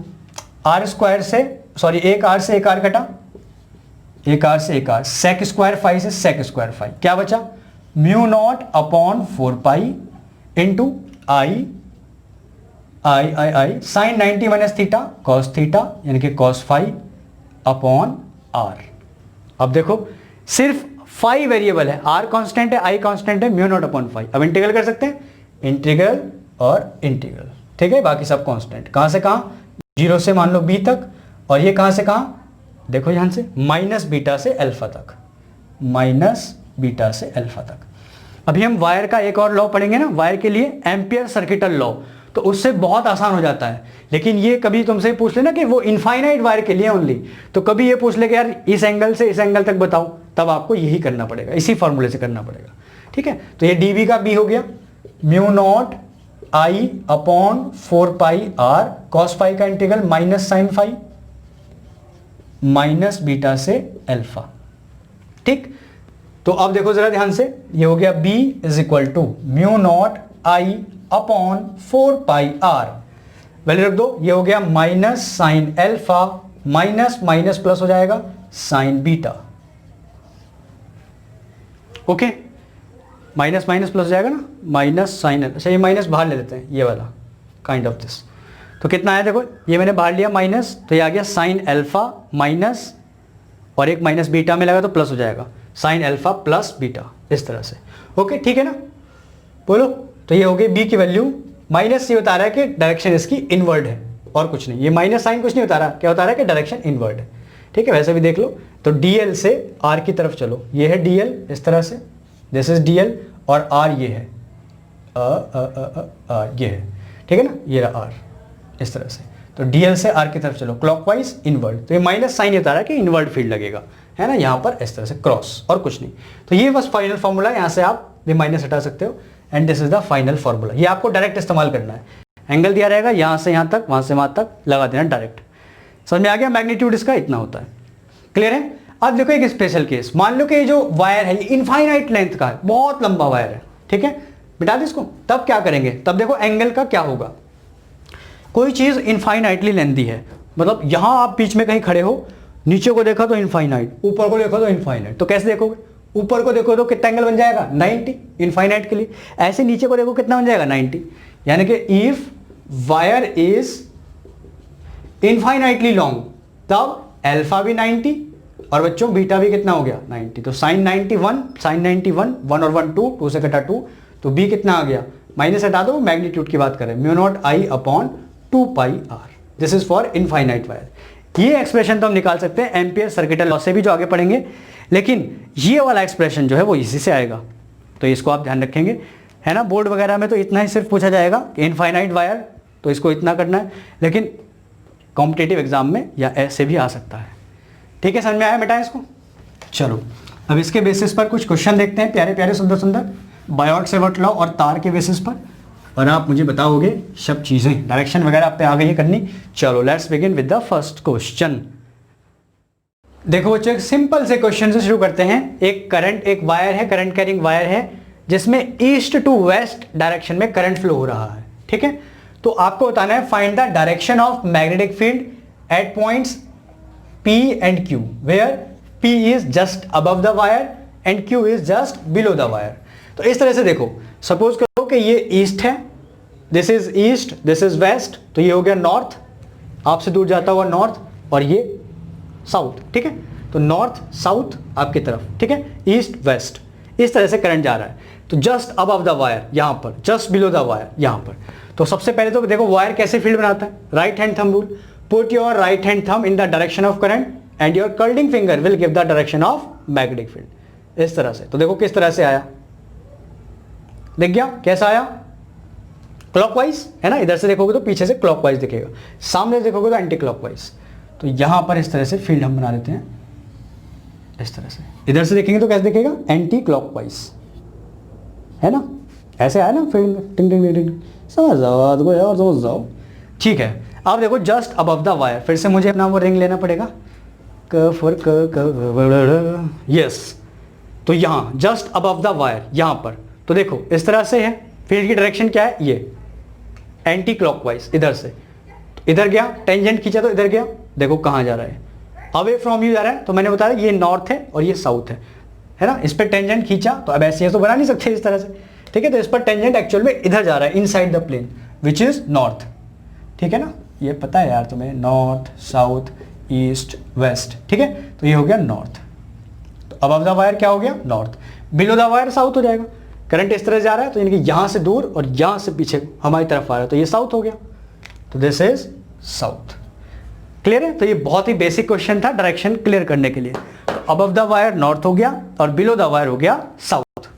आर स्क्वायर से, सॉरी एक आर से एक आर कटा, एक आर से एक आर, सेक स्क्वायर 5 से सेक स्क्वायर 5, क्या बचा, mu naught upon 4 pi into I sine 90 minus theta cos theta यानी कि कॉस 5 अपॉन आर। अब देखो सिर्फ 5 वेरिएबल है, आर कांस्टेंट है, आई कांस्टेंट है, म्यू नॉट अपॉन 5। अब इंटीग्रल कर सकते हैं, इंटीग्रल और इंटीग्रल, ठीक है, बाकी सब कांस्टेंट, कहां से कहां, 0 से मान लो b तक, और ये कहां से कहां, देखो यहां से माइनस बीटा से अल्फा तक, माइनस बीटा से अल्फा तक। अभी हम वायर का एक और लॉ पढ़ेंगे ना, वायर के लिए एम्पियर सर्किटल लॉ, तो उससे बहुत आसान हो जाता है। लेकिन ये कभी तुमसे पूछ लेना कि वो इनफाइनाइट वायर के लिए ओनली, तो कभी ये पूछ ले कि यार इस एंगल से इस एंगल तक बताओ, तब आपको यही करना पड़ेगा, इसी फॉर्मूले से करना पड़ेगा, ठीक है। तो ये डी का बी हो गया, mu naught I upon 4 pi R cos phi का integral minus sine phi minus beta से अल्फा, ठीक। तो अब देखो जरा ध्यान से, ये हो गया b is equal to mu naught I upon 4 pi R, value रख दो, ये हो गया minus sine alpha minus minus plus हो जाएगा sine beta, okay, minus minus plus हो जाएगा ना, माइनस साइन, अच्छा ये माइनस बाहर ले लेते हैं, ये वाला काइंड ऑफ दिस, तो कितना आया देखो, ये मैंने बाहर लिया माइनस, तो ये आ गया साइन अल्फा माइनस और एक माइनस बीटा में लगा तो प्लस हो जाएगा, साइन अल्फा प्लस बीटा, इस तरह से, ओके, ठीक है ना, बोलो। तो ये हो गई बी की वैल्यू, माइनस ये बता रहा है कि डायरेक्शन इसकी इनवर्ड है और कुछ नहीं, ये माइनस साइन कुछ नहीं बता रहा, क्या बता रहा है कि डायरेक्शन इनवर्ड है, ठीक है, वैसे भी देख लो। तो डीएल से आर की तरफ चलो, ये है डीएल इस तरह से, दिस इज डीएल, और आर ये है ये है, ठीक है ना, ये रहा आर इस तरह से, तो डीएल से आर की तरफ चलो क्लॉकवाइज इनवर्ड, तो ये माइनस साइन ये बता रहा है कि इनवर्ड फील्ड लगेगा, है ना, यहाँ पर इस तरह से क्रॉस, और कुछ नहीं। तो ये बस फाइनल फॉर्मूला, यहाँ से आप भी माइनस हटा सकते हो, and this is the final formula. ये आपको डायरेक्ट इस्तेमाल करना है, एंगल दिया रहेगा, यहाँ से यहाँ तक, वहाँ से वहाँ तक लगा देना डायरेक्ट, समझ में आ गया, मैग्नीट्यूड इसका इतना होता है, क्लियर है। अब देखो एक स्पेशल केस, मान लो कि ये जो वायर है ये इनफाइनाइट लेंथ का है, बहुत लंबा वायर है, ठीक है, बिठा दे इसको, तब क्या करेंगे, तब देखो एंगल का क्या होगा, कोई चीज़ इनफाइनाइटली लेंथी है, मतलब यहाँ आप बीच में कहीं खड़े हो, नीचे को देखा तो इनफाइनाइट, ऊपर को देखो तो इनफाइनाइट, तो कैसे देखोगे, ऊपर को देखो तो कितना एंगल बन जाएगा 90 इनफाइनाइट के लिए, ऐसे नीचे को देखो कितना बन जाएगा 90, यानी कि if wire is infinitely long तब अल्फा भी 90 और बच्चों बीटा भी कितना हो गया 90, तो साइन 91, साइन 91, 1 और 1 2, 2 से कटा 2, तो बी कितना आ गया, माइनस हटा दो, मैग्नीट्यूड की बात करें, mu naught I upon 2 pi R, this is for infinite wire. ये एक्सप्रेशन तो हम निकाल सकते हैं एम्पियर सर्किटल लॉ से भी, जो आगे पढ़ेंगे, लेकिन ये वाला एक्सप्रेशन जो है वो इसी से आएगा, तो इसको आप ध्यान रखेंगे, है ना। बोर्ड वगैरह में तो इतना ही सिर्फ पूछा जाएगा कि इनफाइनाइट वायर, तो इसको इतना करना है, लेकिन कॉम्पिटिटिव एग्जाम में या ऐसे भी आ सकता है, ठीक है, समझ में आया बेटा इसको। चलो अब इसके बेसिस पर कुछ क्वेश्चन देखते हैं, प्यारे प्यारे सुंदर सुंदर, बायोट सेवर्ट लॉ और तार के बेसिस पर, और आप मुझे बताओगे सब चीज़ें, डायरेक्शन वगैरह आप पे आ गई है करनी। चलो let's begin with the first question. देखो बच्चों एक सिंपल से क्वेश्चन से शुरू करते हैं। एक करंट, एक वायर है, करंट कैरिंग वायर है, जिसमें ईस्ट टू वेस्ट डायरेक्शन में करंट फ्लो हो रहा है, ठीक है। तो आपको बताना है find the direction of magnetic field at points P and Q, where P is just above the wire and Q is just below the wire. तो इस तरह से देखो, सपोज करो कि ये ईस्ट है, this is east, this is west, तो ये हो गया नॉर्थ, आपसे दूर जाता हुआ नॉर्थ, और ये साउथ, ठीक है। तो नॉर्थ साउथ आपकी तरफ, ठीक है, ईस्ट वेस्ट, इस तरह से करंट जा रहा है। तो जस्ट अबव द वायर यहां पर, जस्ट बिलो द वायर यहां पर। तो सबसे पहले तो देखो वायर कैसे फील्ड बनाता है, right hand thumb rule, put your right hand thumb in the direction of current and your curling finger will give the direction of magnetic field, इस तरह से। तो देखो किस तरह से आया, देख गया कैसा आया, क्लॉकवाइज है ना, इधर से देखोगे तो पीछे से क्लॉकवाइज दिखेगा, सामने से देखोगे तो एंटी क्लॉकवाइज। तो यहां पर इस तरह से फील्ड हम बना लेते हैं, इस तरह से। इधर से देखेंगे तो कैसे दिखेगा, एंटी क्लॉकवाइज, है ना, ऐसे आया ना फील्ड में, टिंग टिंग टिंग, समझ जाओ देखो यार, समझ जाओ, ठीक है। अब देखो जस्ट अबव द वायर, फिर से मुझे अपना वो रिंग लेना पड़ेगा, क फॉर क, यस। तो यहां जस्ट अबव द वायर यहां पर, तो देखो इस तरह से है, फील्ड की डायरेक्शन क्या है, ये एंटी क्लॉकवाइज, इधर से इधर गया, टेंजेंट खींचा तो इधर गया, देखो कहां जा रहा है, अवे फ्रॉम यू जा रहा है। तो मैंने बताया ये नॉर्थ है और ये साउथ है ना, इस पर टेंजेंट खींचा, तो अब ऐसे तो बना नहीं सकते इस तरह से, ठीक है। तो इस पर टेंजेंट एक्चुअल में इधर जा रहा है, inside the plane which is north, ठीक है ना, ये पता है यार तुम्हें, नॉर्थ साउथ ईस्ट वेस्ट, ठीक है। तो ये हो गया नॉर्थ, तो अबव द वायर क्या हो गया, north, below the wire south हो जाएगा। करंट इस तरह जा रहा है, तो यानी कि यहां से दूर और यहां से पीछे हमारी तरफ आ रहा है, तो ये साउथ हो गया, तो दिस इज साउथ। क्लियर है। तो ये बहुत ही बेसिक क्वेश्चन था डायरेक्शन क्लियर करने के लिए। तो अबव द वायर नॉर्थ हो गया और बिलो द वायर हो गया साउथ,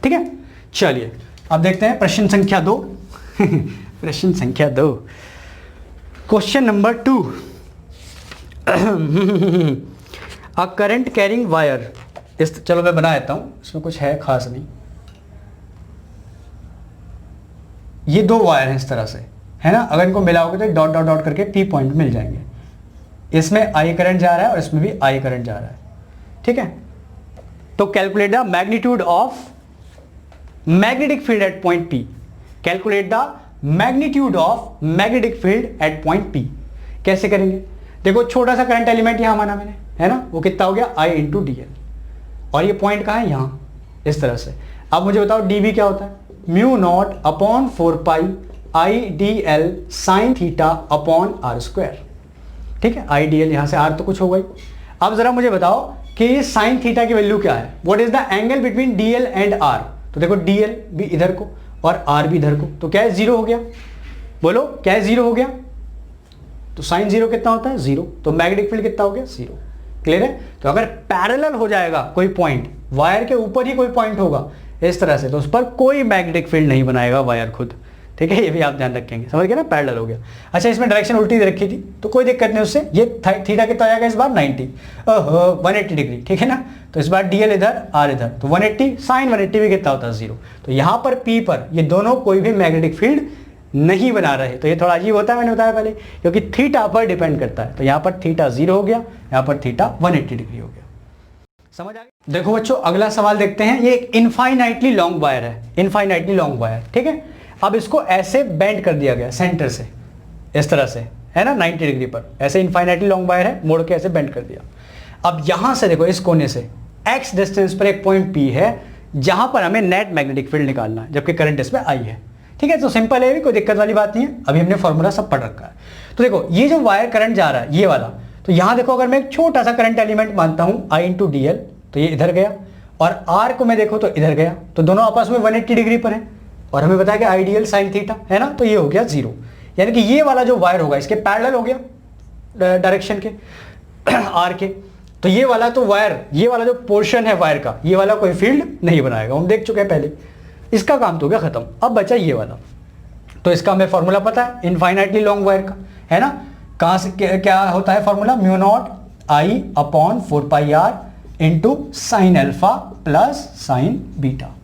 ठीक है। चलिए अब देखते हैं प्रश्न संख्या 2 प्रश्न संख्या 2, question number 2, a current carrying wire, इस चलो मैं बना देता हूं, इसमें कुछ है खास नहीं। ये दो वायर हैं इस तरह से, है ना, अगर इनको मिलाओगे तो डॉट डॉट डॉट करके पी पॉइंट मिल जाएंगे। इसमें आई करंट जा रहा है और इसमें भी आई करंट जा रहा है, ठीक है। तो calculate the magnitude of magnetic field eight point P, calculate the magnitude of magnetic field eight point P. कैसे करेंगे, देखो छोटा सा करंट एलिमेंट यहां माना मैंने, है ना, वो कितना हो गया आई इंटू डी एल, और ये पॉइंट कहां है, यहां, इस तरह से। अब मुझे बताओ डी बी क्या होता है, mu naught upon 4 pi I D L sine theta upon R square, ठीक है। आई डी एल यहां से आर तो कुछ होगा ही। अब जरा मुझे बताओ कि ये साइन थीटा की वैल्यू क्या है, what is the angle between D L and R. तो देखो डी एल भी इधर को और आर भी इधर को, तो क्या है, जीरो हो गया, बोलो क्या है, जीरो हो गया। तो साइन जीरो कितना होता है, जीरो, तो मैग्नेटिक फील्ड कितना हो गया, जीरो। क्लियर है। तो अगर पैरेलल हो जाएगा कोई पॉइंट, वायर के ऊपर ही कोई पॉइंट होगा इस तरह से, तो उस पर कोई मैग्नेटिक फील्ड नहीं बनाएगा वायर खुद, ठीक है, ये भी आप ध्यान रखेंगे, समझ गए ना, पैरेलल हो गया। अच्छा इसमें डायरेक्शन उल्टी दे रखी थी तो कोई दिक्कत नहीं उससे, ये थीटा कितना आएगा इस बार 90, 180 डिग्री, ठीक है ना। तो इस बार डीएल इधर आर इधर, तो 180 साइन 180 भी कितना होता है, जीरो। तो यहां पर पी पर ये दोनों कोई भी मैग्नेटिक फील्ड नहीं बना रहे, तो ये थोड़ा अजीब होता है, मैंने बताया पहले, क्योंकि थीटा पर डिपेंड करता है। तो यहां पर थीटा जीरो हो गया, यहां पर थीटा 180 डिग्री हो गया, समझ आ गया। देखो बच्चों अगला सवाल देखते हैं, ये एक इनफाइनाइटली लॉन्ग वायर है, इनफाइनाइटली लॉन्ग वायर, ठीक है। अब इसको ऐसे बेंड कर दिया गया सेंटर से, इस तरह से, है ना, 90 डिग्री पर, ऐसे इनफाइनाइटली लॉन्ग वायर है, मोड़ के ऐसे बेंड कर दिया। अब यहां से देखो इस कोने से x डिस्टेंस पर एक पॉइंट P है, जहां पर हमें नेट मैग्नेटिक फील्ड निकालना है, जबकि करंट इसमें I है, ठीक है। तो सिंपल है, भी कोई दिक्कत वाली बात नहीं है, अभी हमने फॉर्मूला सब पढ़ रखा है। तो देखो ये जो वायर करंट जा रहा है ये वाला, तो यहां देखो अगर मैं एक छोटा सा करंट एलिमेंट मानता हूं I इंटू डी एल, तो ये इधर गया, और R को मैं देखो तो इधर गया, तो दोनों आपस में 180 डिग्री पर है, और हमें बताया कि आइडियल साइन थीटा है ना, तो ये हो गया जीरो। यानी कि ये वाला जो वायर होगा इसके पैरेलल हो गया डायरेक्शन के आर के, तो ये वाला तो वायर, ये वाला जो पोर्शन है वायर का, ये वाला कोई फील्ड नहीं बनाएगा, हम देख चुके हैं पहले, इसका काम तो हो गया खत्म। अब बचा ये वाला, तो इसका हमें फॉर्मूला पता है इनफाइनाइटली लॉन्ग वायर का, है ना। कहां से क्या होता है formula, mu naught I upon 4 pi R into sine alpha plus sine beta,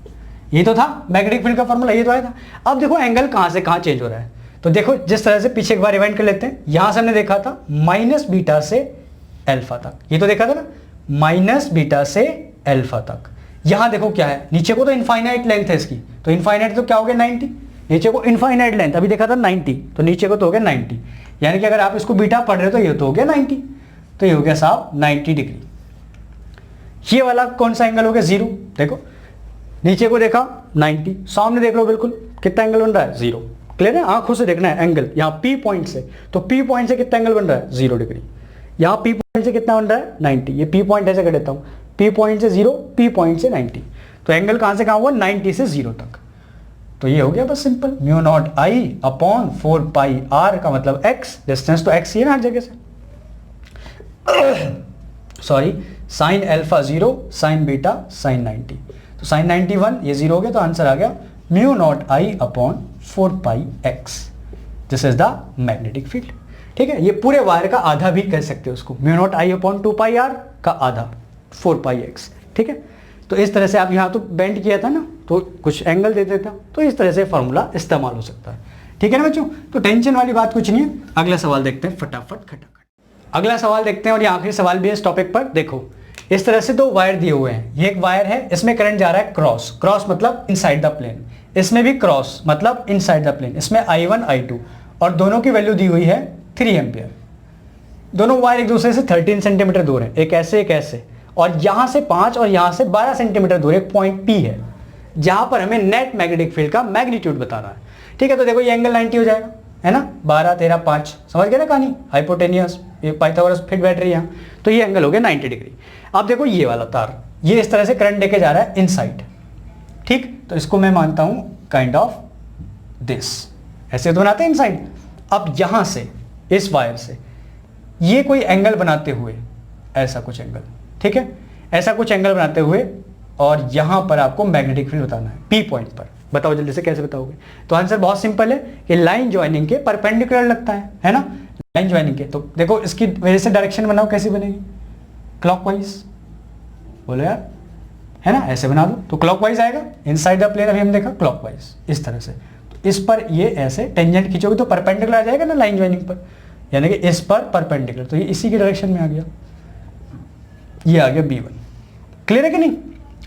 ये तो था मैग्नेटिक फील्ड का फॉर्मूला, ये तो आया था। अब देखो एंगल कहां से कहां चेंज हो रहा है, तो देखो जिस तरह से पीछे एक बार रिवाइंड कर लेते हैं, यहां से हमने देखा था माइनस बीटा से अल्फा तक, ये तो देखा था ना, माइनस बीटा से अल्फा तक। यहां देखो क्या है, नीचे को तो इनफाइनाइट लेंथ है इसकी, तो इनफाइनाइट तो क्या हो गया 90, नीचे को इनफाइनाइट लेंथ अभी देखा था 90, तो नीचे को तो हो गया 90, यानी कि अगर आप इसको बीटा पढ़ रहे हो तो ये तो हो गया 90, तो ये हो गया साहब 90 डिग्री। ये वाला कौन सा एंगल हो गया 0, देखो नीचे को देखा 90, सामने देख लो बिल्कुल कितना एंगल बन रहा है 0। क्लियर है, आंखों से देखना है एंगल, यहाँ P पॉइंट से, तो P पॉइंट से कितना एंगल बन रहा है 0 डिग्री, यहाँ P पॉइंट से कितना बन रहा है 90, ये P पॉइंट ऐसे कर देता हूँ, P पॉइंट से 0, P पॉइंट से 90, तो एंगल कहाँ से कहाँ हुआ 90 से 0 तक। तो ये हो गया बस simple, mu naught I upon 4 pi R का मतलब x, डिस्टेंस तो x ही है ना हर जगह से, sorry sine alpha 0 sine beta sine 90, तो साइन 91 ये 0 हो गया, तो आंसर आ गया mu naught I upon 4 pi x, this is the magnetic field. ठीक है, ये पूरे वायर का आधा भी कह सकते हो उसको, mu naught I upon 2 pi R का आधा 4 पाई x। ठीक है, तो इस तरह से आप यहाँ तो बेंड किया था ना, तो कुछ एंगल दे देता, तो इस तरह से फॉर्मूला इस्तेमाल हो सकता है। ठीक है ना बच्चों, तो टेंशन वाली बात कुछ नहीं है। अगला सवाल देखते हैं फटाफट खटाखट। अगला सवाल देखते हैं और ये आखिरी सवाल भी है इस टॉपिक पर। देखो इस तरह से दो वायर दिए हुए हैं, ये एक वायर है, इसमें करंट जा रहा है क्रॉस, क्रॉस मतलब इनसाइड द प्लेन, इसमें भी क्रॉस मतलब इनसाइड द प्लेन, इसमें I1 I2 और दोनों की वैल्यू दी हुई है 3 एम्पियर। दोनों वायर एक दूसरे से 13 सेंटीमीटर दूर है, एक ऐसे, और यहां से 5 और यहां से 12 सेंटीमीटर दूर एक पॉइंट P है, जहां पर हमें नेट मैग्नेटिक फील्ड का मैग्नीट्यूड बताना है। ठीक है, तो देखो ये एंगल 90 हो जाएगा, है ना, 12 13 5, समझ गए ना कहानी, हाइपोटेनियस, ये पाइथागोरस फिट बैठ रही है यहाँ, तो ये एंगल हो गया 90 डिग्री। अब देखो ये वाला तार, ये इस तरह से करंट लेके जा रहा है इनसाइड। ठीक, तो इसको मैं मानता हूं काइंड ऑफ दिस, ऐसे तो बनाते हैं इनसाइड। अब यहां से इस वायर से ये कोई एंगल बनाते हुए, ऐसा कुछ एंगल, ठीक है, ऐसा कुछ एंगल बनाते हुए, और यहां पर आपको मैग्नेटिक फील्ड बताना है P पॉइंट पर। बताओ जल्दी से कैसे बताओगे? तो आंसर बहुत सिंपल है कि लाइन ज्वाइनिंग के परपेंडिकुलर लगता है ना, लाइन ज्वाइनिंग के। तो देखो इसकी वजह से डायरेक्शन बनाओ, कैसी बनेगी, क्लॉकवाइज, बोलो यार, है ना, ऐसे बना दो तो क्लॉकवाइज आएगा, इनसाइड द प्लेन अभी हम देखा क्लॉकवाइज इस तरह से। तो इस पर ये ऐसे टेंजेंट खींचोगे तो परपेंडिकुलर आ जाएगा ना लाइन ज्वाइनिंग पर, यानी कि इस पर परपेंडिकुलर, तो ये इसी के डायरेक्शन में आ गया, ये आ गया B1। क्लियर है कि नहीं?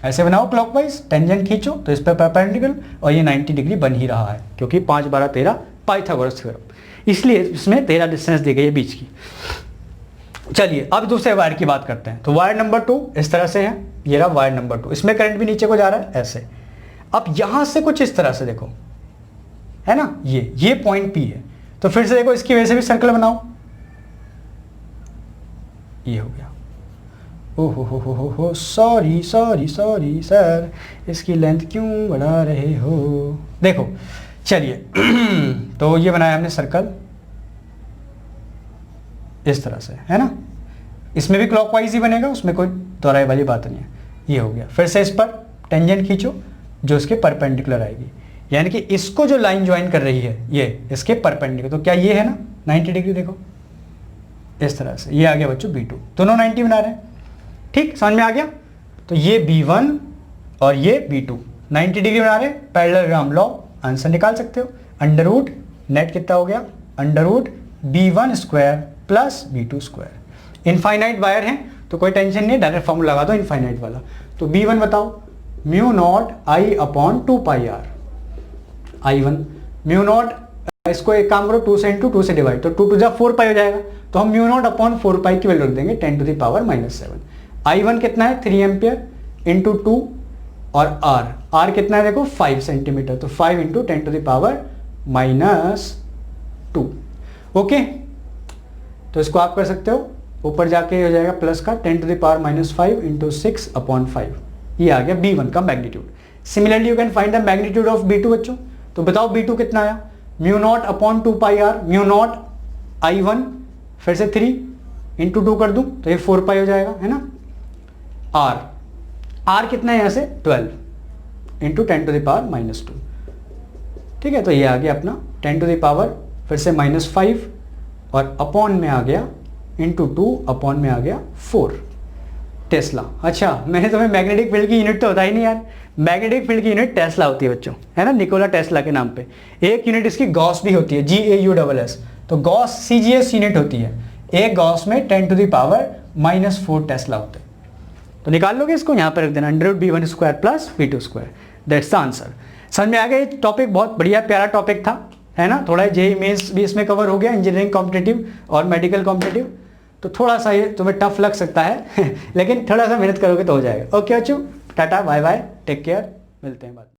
ऐसे बनाओ क्लॉकवाइज, टेंजेंट खींचो तो इस पर परपेंडिकुलर, और ये 90 डिग्री बन ही रहा है क्योंकि 5 12 13 पाइथागोरस थ्योरम, इसलिए इसमें 13 डिस्टेंस दी गई है बीच की। चलिए अब दूसरे वायर की बात करते हैं। तो वायर नंबर 2 इस तरह से है, ये रहा वायर नंबर 2, इसमें करंट भी नीचे को जा रहा है ऐसे। अब यहां से कुछ इस तरह से देखो, है ना, ये पॉइंट P है, तो फिर से देखो इसकी वजह से भी सर्कल बनाओ, ये हो गया, ओहो सॉरी सर, इसकी लेंथ क्यों बढ़ा रहे हो। देखो चलिए तो ये बनाया हमने सर्कल इस तरह से, है ना, इसमें भी क्लॉकवाइज ही बनेगा, उसमें कोई दोहराई वाली बात नहीं है। ये हो गया, फिर से इस पर टेंजेंट खींचो जो इसके परपेंडिकुलर आएगी, यानी कि इसको जो लाइन ज्वाइन कर रही है ये इसके परपेंडिकुलर, तो क्या ये है ना 90 डिग्री, देखो इस तरह से। ये आ गया बच्चों B2, दोनों 90 बना रहे हैं। ठीक, समझ में आ गया? तो ये B1 और ये B2 90 डिग्री बना रहे हैं, पैरेललोग्राम लॉ, आंसर निकाल सकते हो। अंडर रूट नेट कितना हो गया, under root B1 square plus B2 square. Infinite wire है तो कोई टेंशन नहीं है, डायरेक्ट फॉर्मूला लगा दो इनफाइनाइट वाला। तो B1 बताओ, mu naught I upon 2 pi R, I1 mu naught, इसको एक काम करो 2 से इंटू 2 से डिवाइड, तो 2 टू जा 4 पाई हो जाएगा, तो हम म्यू नॉट अपॉन 4 पाई की वैल्यू रख देंगे 10 टू द पावर -7। I1 कितना है 3 एम्पियर इंटू 2, और R कितना है देखो 5 सेंटीमीटर, तो 5 into 10 to the power -2। Okay, तो इसको आप कर सकते हो, ऊपर जाके हो जाएगा प्लस का 10 to the power -5 into 6 upon 5, ये आ गया B1 का magnitude. Similarly you can find the magnitude of B2 बच्चों। तो बताओ B2 कितना आया, mu naught upon 2 pi R, mu naught I1 फिर से 3 इंटू 2 कर दूं तो ये 4 पाई हो जाएगा, है ना। R कितना है यहाँ से 12 इंटू 10 टू द पावर -2। ठीक है, तो ये आ गया अपना 10 टू द पावर फिर से -5, और अपॉन में आ गया इंटू 2, अपॉन में आ गया 4 टेस्ला। अच्छा, मैंने तुम्हें मैग्नेटिक फील्ड की यूनिट तो बताई नहीं यार, मैग्नेटिक फील्ड की यूनिट टेस्ला होती है बच्चों, है ना, निकोला टेस्ला के नाम पे। एक यूनिट इसकी गॉस भी होती है, GAUSS, तो गॉस CGS यूनिट होती है, एक गॉस में 10 टू द पावर -4 टेस्ला होते हैं। तो निकाल लोगे इसको, यहाँ पर रख देना, under root B1 square plus B2 square, that's the answer. समझ में आ गया? ये टॉपिक बहुत बढ़िया प्यारा टॉपिक था, है ना? थोड़ा जेईई मेंस भी इसमें कवर हो गया, इंजीनियरिंग कॉम्पिटिटिव और मेडिकल कॉम्पिटिटिव। तो थोड़ा सा ये तुम्हें टफ लग सकता है लेकिन थोड़ा सा मेहनत करोगे तो हो जाएगा। ओके बच्चों, tata bye bye, take care, मिलते हैं बाद में।